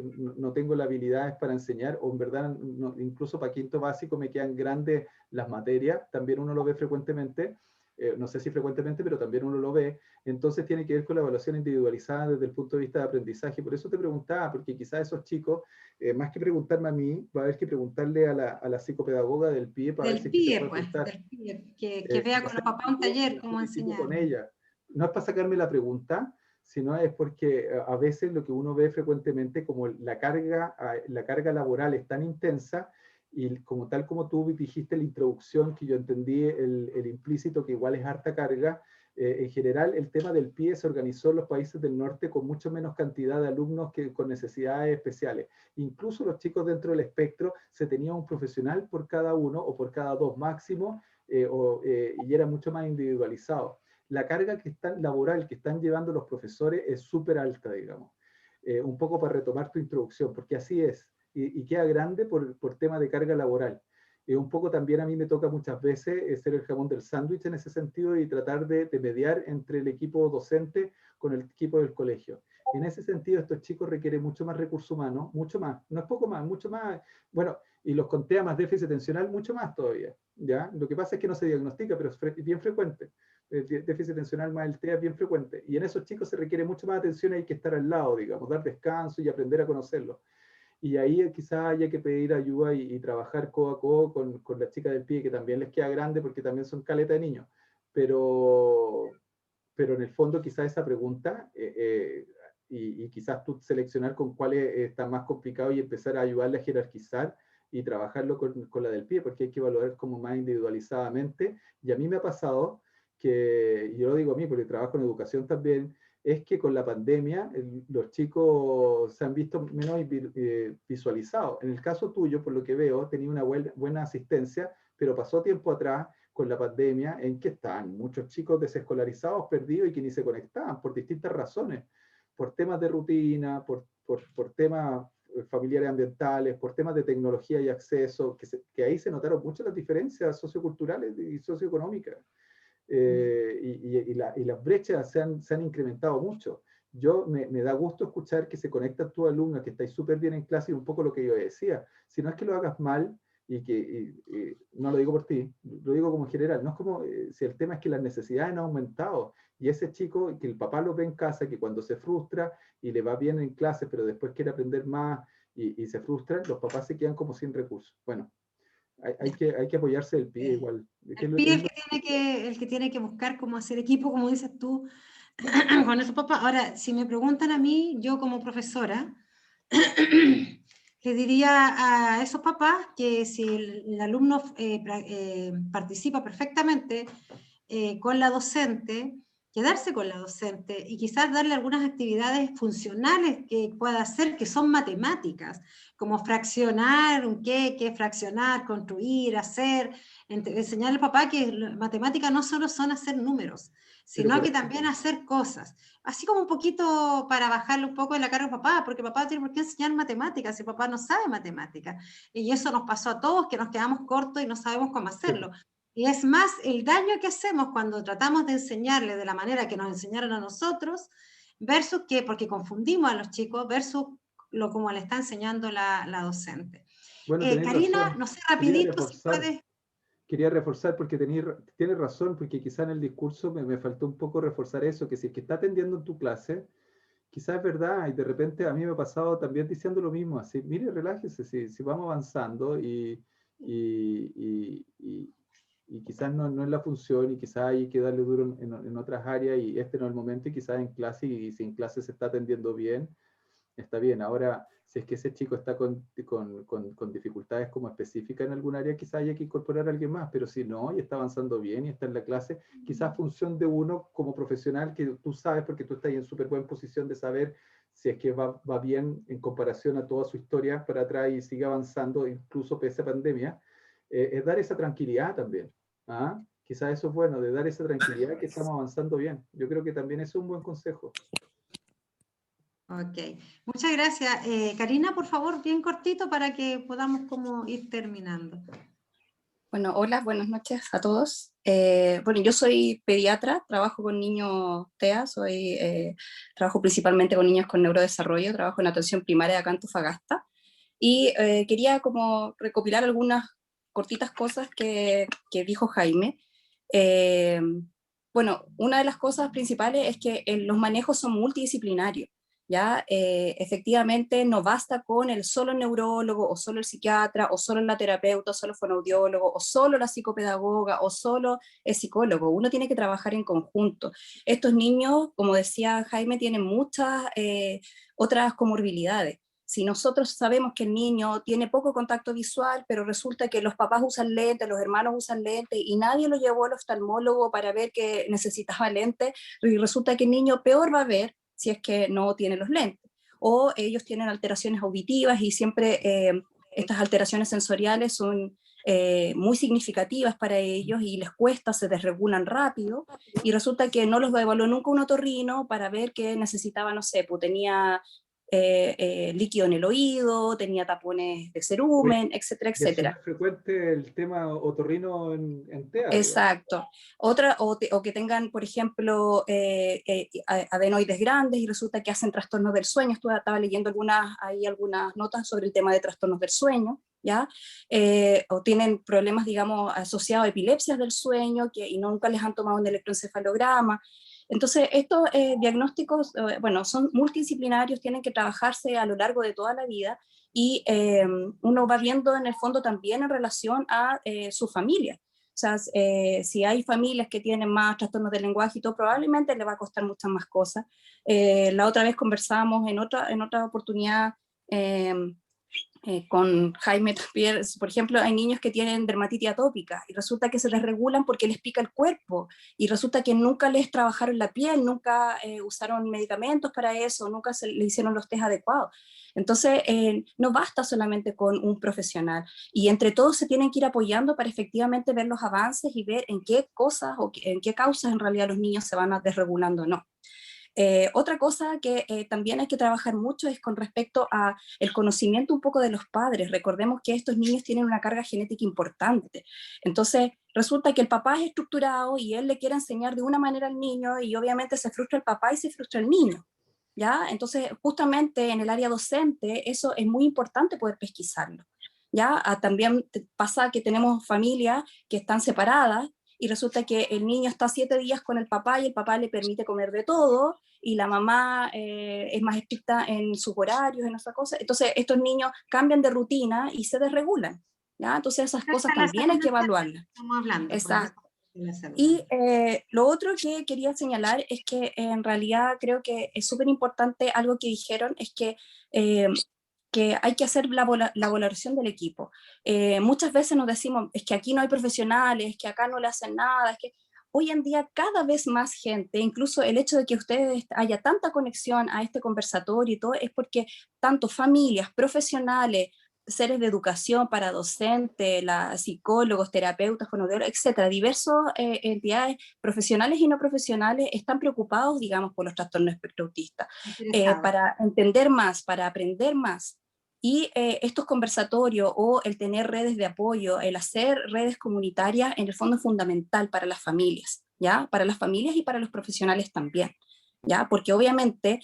las habilidades para enseñar, o en verdad incluso para quinto básico me quedan grandes las materias, también uno lo ve frecuentemente. No sé si frecuentemente, pero también uno lo ve, entonces tiene que ver con la evaluación individualizada desde el punto de vista de aprendizaje. Por eso te preguntaba, porque quizás esos chicos, más que preguntarme a mí, va a haber que preguntarle a la psicopedagoga del PIE para ver si se puede juntar. Del PIE, que vea con los papás un taller cómo enseñar. Con ella. No es para sacarme la pregunta, sino es porque a veces lo que uno ve frecuentemente, como la carga laboral es tan intensa, y como tal como tú dijiste en la introducción, que yo entendí el implícito que igual es harta carga, en general el tema del PIE se organizó en los países del norte con mucho menos cantidad de alumnos que con necesidades especiales. Incluso los chicos dentro del espectro se tenía un profesional por cada uno o por cada dos máximo, y era mucho más individualizado. La carga laboral que están llevando los profesores es súper alta, digamos. Un poco para retomar tu introducción, porque así es. Y queda grande por tema de carga laboral. un poco también a mí me toca muchas veces ser el jamón del sándwich en ese sentido y tratar de mediar entre el equipo docente con el equipo del colegio. En ese sentido, estos chicos requieren mucho más recursos humanos, mucho más, no es poco más, mucho más, bueno, y los con temas déficit atencional mucho más todavía, ¿ya? Lo que pasa es que no se diagnostica, pero es bien frecuente. El déficit atencional más el TEA es bien frecuente. Y en esos chicos se requiere mucho más atención y hay que estar al lado, digamos, dar descanso y aprender a conocerlos. Y ahí quizás haya que pedir ayuda y trabajar codo a codo con la chica del pie, que también les queda grande porque también son caleta de niños. Pero en el fondo quizás esa pregunta y quizás tú seleccionar con cuál está más complicado y empezar a ayudarle a jerarquizar y trabajarlo con la del pie, porque hay que evaluar como más individualizadamente. Y a mí me ha pasado que, y yo lo digo a mí porque trabajo en educación también, es que con la pandemia los chicos se han visto menos visualizados. En el caso tuyo, por lo que veo, tenía una buena asistencia, pero pasó tiempo atrás con la pandemia en que están muchos chicos desescolarizados, perdidos y que ni se conectaban por distintas razones, por temas de rutina, por temas familiares ambientales, por temas de tecnología y acceso, que ahí se notaron mucho las diferencias socioculturales y socioeconómicas. Y las brechas se han incrementado mucho. Me da gusto escuchar que se conectan tus alumnos, que estáis súper bien en clase y un poco lo que yo decía. Si no es que lo hagas mal, no lo digo por ti, lo digo como en general, no es como si el tema es que las necesidades han aumentado y ese chico, que el papá lo ve en casa, que cuando se frustra y le va bien en clase, pero después quiere aprender más y se frustra, los papás se quedan como sin recursos. Bueno, hay que apoyarse del PIE igual. El PIE es el que tiene que buscar cómo hacer equipo, como dices tú, con esos papás. Ahora, si me preguntan a mí, yo como profesora, le diría a esos papás que si el alumno participa perfectamente con la docente, quedarse con la docente y quizás darle algunas actividades funcionales que pueda hacer, que son matemáticas, como fraccionar un qué, fraccionar, construir, hacer, enseñarle al papá que matemáticas no solo son hacer números, sino que también hacer cosas. Así como un poquito para bajarle un poco de la carga al papá, porque papá tiene por qué enseñar matemáticas si papá no sabe matemáticas. Y eso nos pasó a todos, que nos quedamos cortos y no sabemos cómo hacerlo. Y es más el daño que hacemos cuando tratamos de enseñarle de la manera que nos enseñaron a nosotros, versus que, porque confundimos a los chicos, versus lo como le está enseñando la docente. Bueno, Karina, razón. no sé, rapidito si puedes. Quería reforzar porque tienes razón, porque quizá en el discurso me faltó un poco reforzar eso, que si es que está atendiendo en tu clase, quizás es verdad, y de repente a mí me ha pasado también diciendo lo mismo, así, mire, relájese, si vamos avanzando y quizás no es la función y quizás hay que darle duro en otras áreas y este no es el momento y quizás en clase y si en clase se está atendiendo bien, está bien. Ahora, si es que ese chico está con dificultades como específicas en algún área, quizás haya que incorporar a alguien más, pero si no, y está avanzando bien y está en la clase, quizás función de uno como profesional, que tú sabes porque tú estás en súper buena posición de saber si es que va bien en comparación a toda su historia para atrás y sigue avanzando, incluso pese a pandemia, es dar esa tranquilidad también. ¿Ah? Quizás eso es bueno, de dar esa tranquilidad que estamos avanzando bien. Yo creo que también es un buen consejo. Ok, muchas gracias. Karina, por favor, bien cortito para que podamos como ir terminando. Bueno, hola, buenas noches a todos. Bueno, yo soy pediatra, trabajo con niños TEA, trabajo principalmente con niños con neurodesarrollo, trabajo en atención primaria acá en Antofagasta, y quería como recopilar algunas cortitas cosas que dijo Jaime. Bueno, una de las cosas principales es que los manejos son multidisciplinarios. ¿Ya? Efectivamente no basta con el solo neurólogo o solo el psiquiatra o solo la terapeuta o solo el fonoaudiólogo o solo la psicopedagoga o solo el psicólogo, uno tiene que trabajar en conjunto. Estos niños, como decía Jaime, tienen muchas otras comorbilidades. Si nosotros sabemos que el niño tiene poco contacto visual, pero resulta que los papás usan lentes, los hermanos usan lentes y nadie lo llevó al oftalmólogo para ver que necesitaba lentes, y resulta que el niño peor va a ver si es que no tiene los lentes, o ellos tienen alteraciones auditivas y siempre estas alteraciones sensoriales son muy significativas para ellos y les cuesta, se desregulan rápido, y resulta que no los evaluó nunca un otorrino para ver que necesitaba, no sé, pues tenía líquido en el oído, tenía tapones de cerumen, etcétera, Y así etcétera. es frecuente el tema otorrino en TEA, digamos. Exacto. Otra, o que tengan, por ejemplo, adenoides grandes y resulta que hacen trastornos del sueño. Estaba leyendo algunas notas sobre el tema de trastornos del sueño, ¿ya? O tienen problemas, digamos, asociados a epilepsias del sueño y nunca les han tomado un electroencefalograma. Entonces, estos diagnósticos, bueno, son multidisciplinarios, tienen que trabajarse a lo largo de toda la vida y uno va viendo en el fondo también en relación a su familia. O sea, si hay familias que tienen más trastornos del lenguaje y todo, probablemente le va a costar muchas más cosas. La otra vez conversábamos en otra oportunidad con Jaime Tapier, por ejemplo, hay niños que tienen dermatitis atópica y resulta que se les regulan porque les pica el cuerpo y resulta que nunca les trabajaron la piel, nunca usaron medicamentos para eso, nunca le hicieron los test adecuados. Entonces, no basta solamente con un profesional y entre todos se tienen que ir apoyando para efectivamente ver los avances y ver en qué cosas o en qué causas en realidad los niños se van desregulando o no. Otra cosa que también hay que trabajar mucho es con respecto a el conocimiento un poco de los padres. Recordemos que estos niños tienen una carga genética importante. Entonces, resulta que el papá es estructurado y él le quiere enseñar de una manera al niño y obviamente se frustra el papá y se frustra el niño, ¿ya? Entonces, justamente en el área docente, eso es muy importante poder pesquisarlo, ¿ya? También pasa que tenemos familias que están separadas y resulta que el niño está 7 días con el papá y el papá le permite comer de todo y la mamá es más estricta en sus horarios, en esas cosas. Entonces estos niños cambian de rutina y se desregulan, ¿ya? Entonces esas cosas también hay que evaluarlas. Estamos hablando. Exacto. Y lo otro que quería señalar es que en realidad creo que es súper importante algo que dijeron, es que hay que hacer la valoración del equipo. Muchas veces nos decimos, es que aquí no hay profesionales, que acá no le hacen nada, es que hoy en día cada vez más gente, incluso el hecho de que ustedes haya tanta conexión a este conversatorio y todo, es porque tanto familias, profesionales, seres de educación para docentes, psicólogos, terapeutas, fonoaudiólogos, etcétera, diversas entidades profesionales y no profesionales están preocupados, digamos, por los trastornos espectro autista, para entender más, para aprender más. Y estos conversatorios o el tener redes de apoyo, el hacer redes comunitarias, en el fondo es fundamental para las familias, ¿ya? Para las familias y para los profesionales también, ¿ya? Porque obviamente,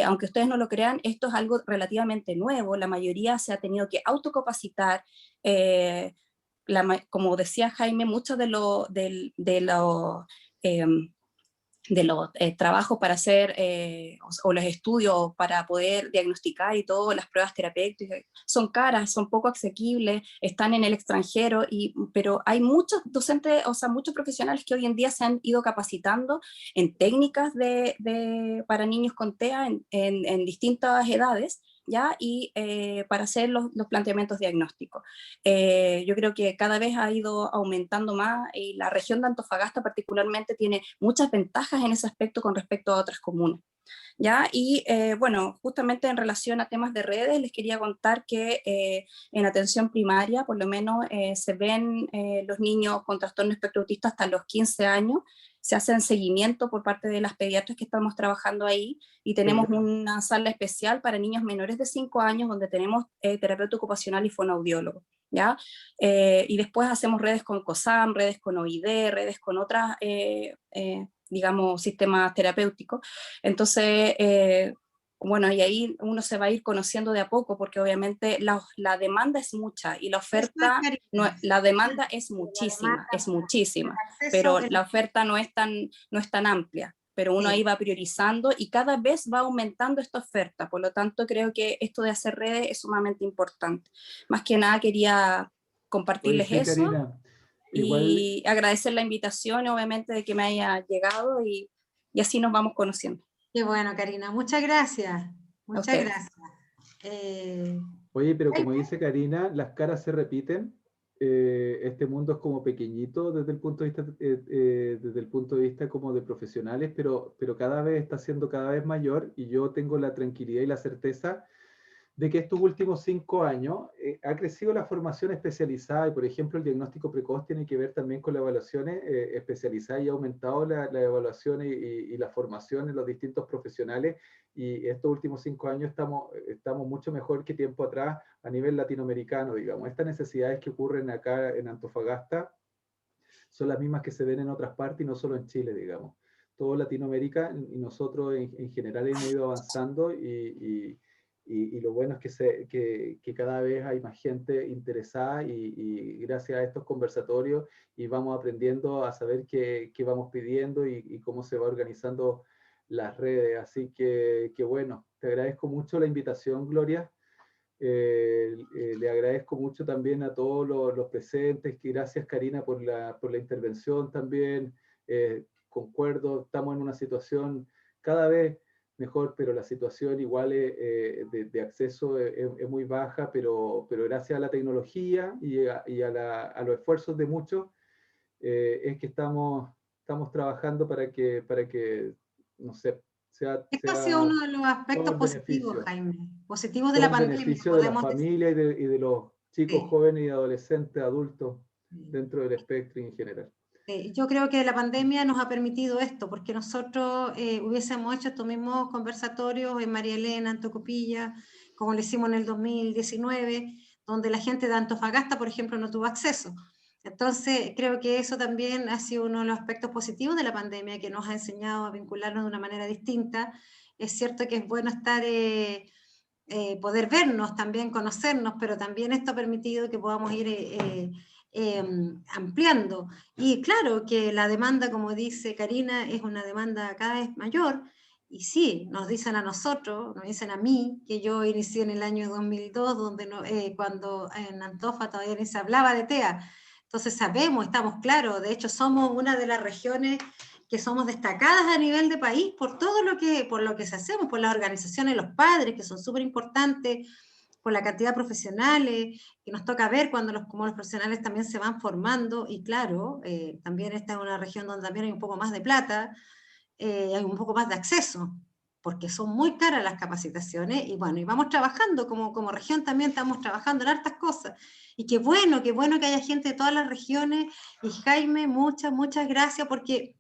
aunque ustedes no lo crean, esto es algo relativamente nuevo, la mayoría se ha tenido que autocapacitar, como decía Jaime, muchos de los trabajos para hacer o los estudios para poder diagnosticar y todo, las pruebas terapéuticas, son caras, son poco asequibles, están en el extranjero, pero hay muchos docentes, o sea, muchos profesionales que hoy en día se han ido capacitando en técnicas para niños con TEA en distintas edades, ¿ya? Y para hacer los planteamientos diagnósticos. Yo creo que cada vez ha ido aumentando más y la región de Antofagasta particularmente tiene muchas ventajas en ese aspecto con respecto a otras comunas, ¿ya? Y bueno, justamente en relación a temas de redes, les quería contar que en atención primaria, por lo menos, se ven los niños con trastorno espectro autista hasta los 15 años, se hacen seguimiento por parte de las pediatras que estamos trabajando ahí, y tenemos una sala especial para niños menores de 5 años donde tenemos terapeuta ocupacional y fonoaudiólogo, ¿ya? Y después hacemos redes con COSAM, redes con OID, redes con otras, digamos, sistemas terapéuticos. Entonces, bueno, y ahí uno se va a ir conociendo de a poco, porque obviamente la demanda es mucha y la oferta, la demanda es muchísima, pero la oferta no es tan amplia, pero uno ahí va priorizando y cada vez va aumentando esta oferta. Por lo tanto, creo que esto de hacer redes es sumamente importante. Más que nada quería compartirles eso. Karina, y agradecer la invitación, obviamente, de que me haya llegado y así nos vamos conociendo. Qué bueno, Karina, muchas gracias. Muchas gracias. Oye, pero como dice Karina, las caras se repiten. Este mundo es como pequeñito desde el punto de vista como de profesionales, pero cada vez está siendo cada vez mayor, y yo tengo la tranquilidad y la certeza de que estos últimos 5 años ha crecido la formación especializada y, por ejemplo, el diagnóstico precoz tiene que ver también con las evaluaciones especializadas y ha aumentado la evaluación y la formación en los distintos profesionales y estos últimos 5 años estamos mucho mejor que tiempo atrás a nivel latinoamericano, digamos. Estas necesidades que ocurren acá en Antofagasta son las mismas que se ven en otras partes y no solo en Chile, digamos. Todo Latinoamérica y nosotros en general hemos ido avanzando y lo bueno es que cada vez hay más gente interesada y gracias a estos conversatorios y vamos aprendiendo a saber qué vamos pidiendo y cómo se va organizando las redes. Así que bueno, te agradezco mucho la invitación, Gloria. Le agradezco mucho también a todos los presentes, que gracias Karina por la intervención también. Concuerdo, estamos en una situación cada vez mejor, pero la situación igual de acceso es muy baja, pero gracias a la tecnología y a los esfuerzos de muchos, es que estamos trabajando para que no sé, Este ha sido uno de los todo aspectos el positivos, beneficio Jaime, positivos de todo la el pandemia, beneficio de la podemos decir. familia y de los chicos, Sí. jóvenes y adolescentes, adultos, Sí. dentro del espectro en general. Yo creo que la pandemia nos ha permitido esto, porque nosotros hubiésemos hecho estos mismos conversatorios en María Elena, en Tocopilla, como lo hicimos en el 2019, donde la gente de Antofagasta, por ejemplo, no tuvo acceso. Entonces, creo que eso también ha sido uno de los aspectos positivos de la pandemia, que nos ha enseñado a vincularnos de una manera distinta. Es cierto que es bueno estar... poder vernos, también conocernos, pero también esto ha permitido que podamos ir ampliando. Y claro que la demanda, como dice Karina, es una demanda cada vez mayor, y sí, nos dicen a nosotros, nos dicen a mí, que yo inicié en el año 2002, donde no, cuando en Antofa todavía ni se hablaba de TEA. Entonces sabemos, estamos claros, de hecho somos una de las regiones que somos destacadas a nivel de país por todo por lo que se hacemos, por las organizaciones de los padres, que son súper importantes, por la cantidad de profesionales que nos toca ver como los profesionales también se van formando, y claro, también esta es una región donde también hay un poco más de plata, hay un poco más de acceso, porque son muy caras las capacitaciones, y bueno, y vamos trabajando, como región también estamos trabajando en hartas cosas, y qué bueno que haya gente de todas las regiones, y Jaime, muchas gracias, porque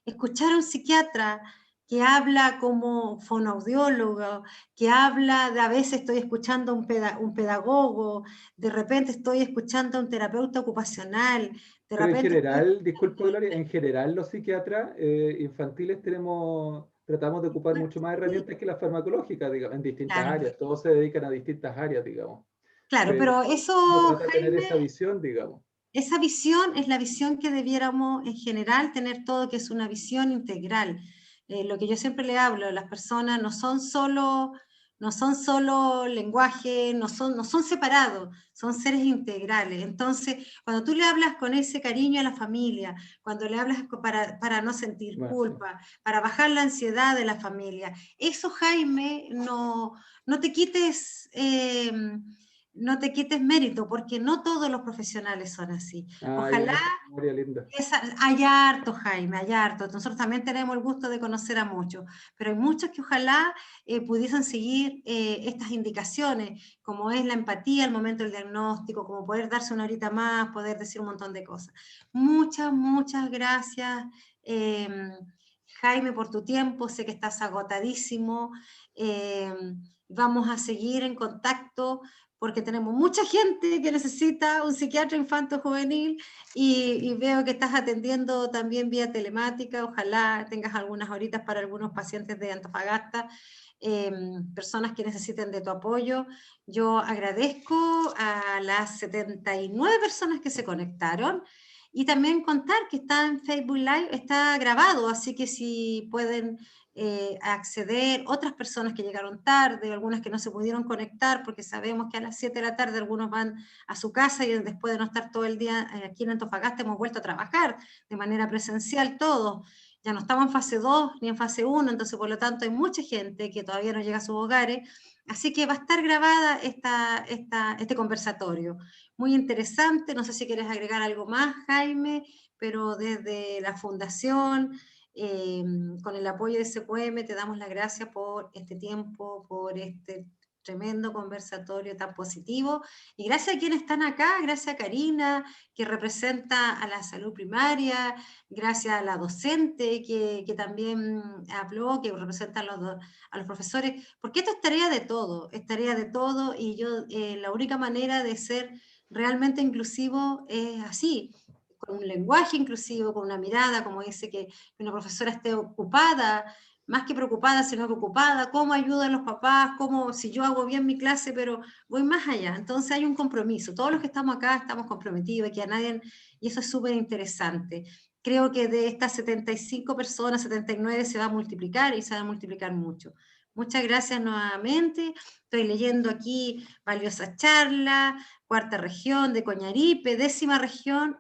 escuchar a un psiquiatra que habla como fonoaudiólogo, que habla a veces estoy escuchando a un pedagogo, de repente estoy escuchando a un terapeuta ocupacional, de Pero en repente general, disculpa Gloria, en general los psiquiatras infantiles tratamos de ocupar mucho más herramientas que las farmacológicas, digamos, en distintas claro, áreas, todos se dedican a distintas áreas, digamos. claro, Pero pero uno eso, trata de tener esa Jaime, visión, digamos. esa visión es la visión que debiéramos en general tener todo, que es una visión integral. Lo que yo siempre le hablo, las personas no son solo lenguaje, no son separados, son seres integrales. Entonces, cuando tú le hablas con ese cariño a la familia, cuando le hablas para no sentir culpa, para bajar la ansiedad de la familia, eso, Jaime, no te quites... no te quites mérito, porque no todos los profesionales son así. Ay, Ojalá, esa memoria linda. hay harto, Jaime, hay harto. Nosotros también tenemos el gusto de conocer a muchos, pero hay muchos que ojalá pudiesen seguir estas indicaciones, como es la empatía al momento del diagnóstico, como poder darse una horita más, poder decir un montón de cosas. Muchas gracias, Jaime, por tu tiempo. Sé que estás agotadísimo. Vamos a seguir en contacto, porque tenemos mucha gente que necesita un psiquiatra infanto-juvenil y veo que estás atendiendo también vía telemática. Ojalá tengas algunas horitas para algunos pacientes de Antofagasta, personas que necesiten de tu apoyo. Yo agradezco a las 79 personas que se conectaron, y también contar que está en Facebook Live, está grabado, así que si pueden acceder, otras personas que llegaron tarde, algunas que no se pudieron conectar, porque sabemos que a las 7 de la tarde algunos van a su casa y después de no estar todo el día aquí en Antofagasta hemos vuelto a trabajar de manera presencial todos. Ya no estamos en fase 2 ni en fase 1, entonces por lo tanto hay mucha gente que todavía no llega a sus hogares, así que va a estar grabada este conversatorio. Muy interesante, no sé si quieres agregar algo más, Jaime, pero desde la Fundación, con el apoyo de SQM, te damos las gracias por este tiempo, por tremendo conversatorio tan positivo, y gracias a quienes están acá, gracias a Karina, que representa a la salud primaria, gracias a la docente que también habló, que representa a los profesores, porque esto es tarea de todo, y yo, la única manera de ser realmente inclusivo es así, con un lenguaje inclusivo, con una mirada, como dice, que una profesora esté ocupada, más que preocupada, sino que ocupada, cómo ayudan los papás, cómo, si yo hago bien mi clase, pero voy más allá. Entonces hay un compromiso. Todos los que estamos acá estamos comprometidos, que a nadie, y eso es súper interesante. Creo que de estas 75 personas, 79 se va a multiplicar, y se va a multiplicar mucho. Muchas gracias nuevamente. Estoy leyendo aquí valiosa charla, cuarta región de Coñaripe, 10ª región.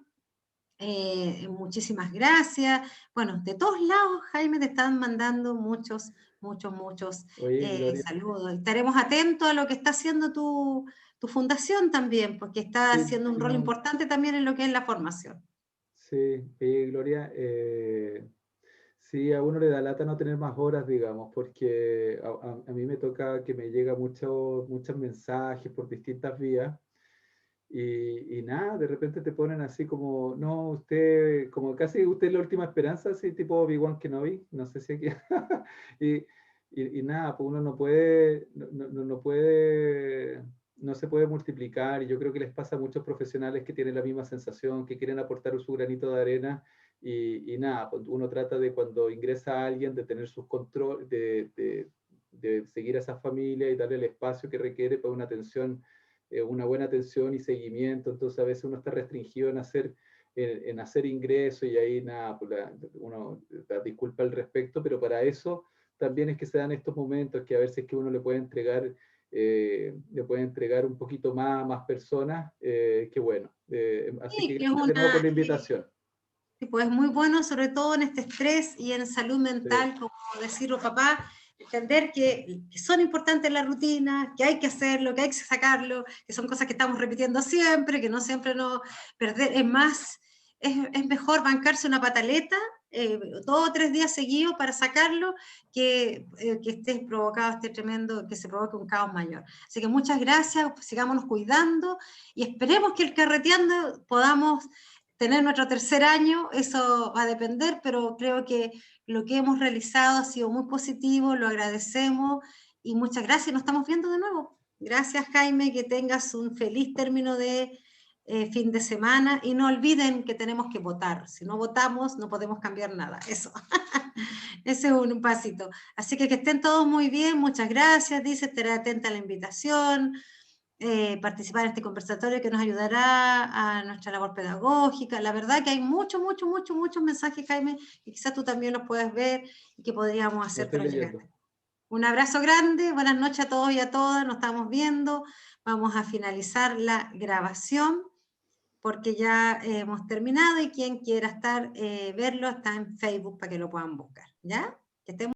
Muchísimas gracias. Bueno, de todos lados, Jaime, te están mandando muchos Oye, Gloria, saludos. Estaremos atentos a lo que está haciendo tu fundación también, porque está sí, haciendo un rol no, importante también en lo que es la formación. sí, Gloria, sí, a uno le da lata no tener más horas, digamos, porque a mí me toca que me llega muchos mensajes por distintas vías. Y nada, de repente te ponen así como, no, usted, como casi usted es la última esperanza, así tipo Obi-Wan Kenobi, no sé si aquí. y, y nada, pues uno no puede, no puede, no se puede multiplicar, y yo creo que les pasa a muchos profesionales que tienen la misma sensación, que quieren aportar su granito de arena, y nada, pues uno trata de cuando ingresa a alguien de tener sus controles, de seguir a esa familia y darle el espacio que requiere para una atención, una buena atención y seguimiento. Entonces a veces uno está restringido en hacer ingresos, y ahí nada, pues uno da disculpa al respecto, pero para eso también es que se dan estos momentos, que a veces que uno le puede entregar un poquito más personas, que bueno. Así Sí, que que es gracias de nuevo por la invitación. sí, pues es muy bueno, sobre todo en este estrés y en salud mental, Sí. como decir los papás, entender que son importantes las rutinas, que hay que hacerlo, que hay que sacarlo, que son cosas que estamos repitiendo siempre, que no siempre no perder, es mejor bancarse una pataleta 2 o 3 días seguidos para sacarlo, que esté provocado este tremendo, que se provoque un caos mayor. Así que muchas gracias, sigámonos cuidando, y esperemos que el Carreteando podamos tener nuestro 3er año. Eso va a depender, pero creo que lo que hemos realizado ha sido muy positivo, lo agradecemos, y muchas gracias, nos estamos viendo de nuevo. Gracias, Jaime, que tengas un feliz término de fin de semana, y no olviden que tenemos que votar. Si no votamos, no podemos cambiar nada. Eso. Ese es un pasito. Así que estén todos muy bien, muchas gracias, dice, estaré atenta a la invitación. Participar en este conversatorio que nos ayudará a nuestra labor pedagógica. La verdad que hay muchos mensajes, Jaime, y quizás tú también los puedes ver y que podríamos Lo estoy hacértelos llegar. leyendo. Un abrazo grande, buenas noches a todos y a todas, nos estamos viendo. Vamos a finalizar la grabación porque ya hemos terminado, y quien quiera verlo está en Facebook para que lo puedan buscar, ¿ya? Que estén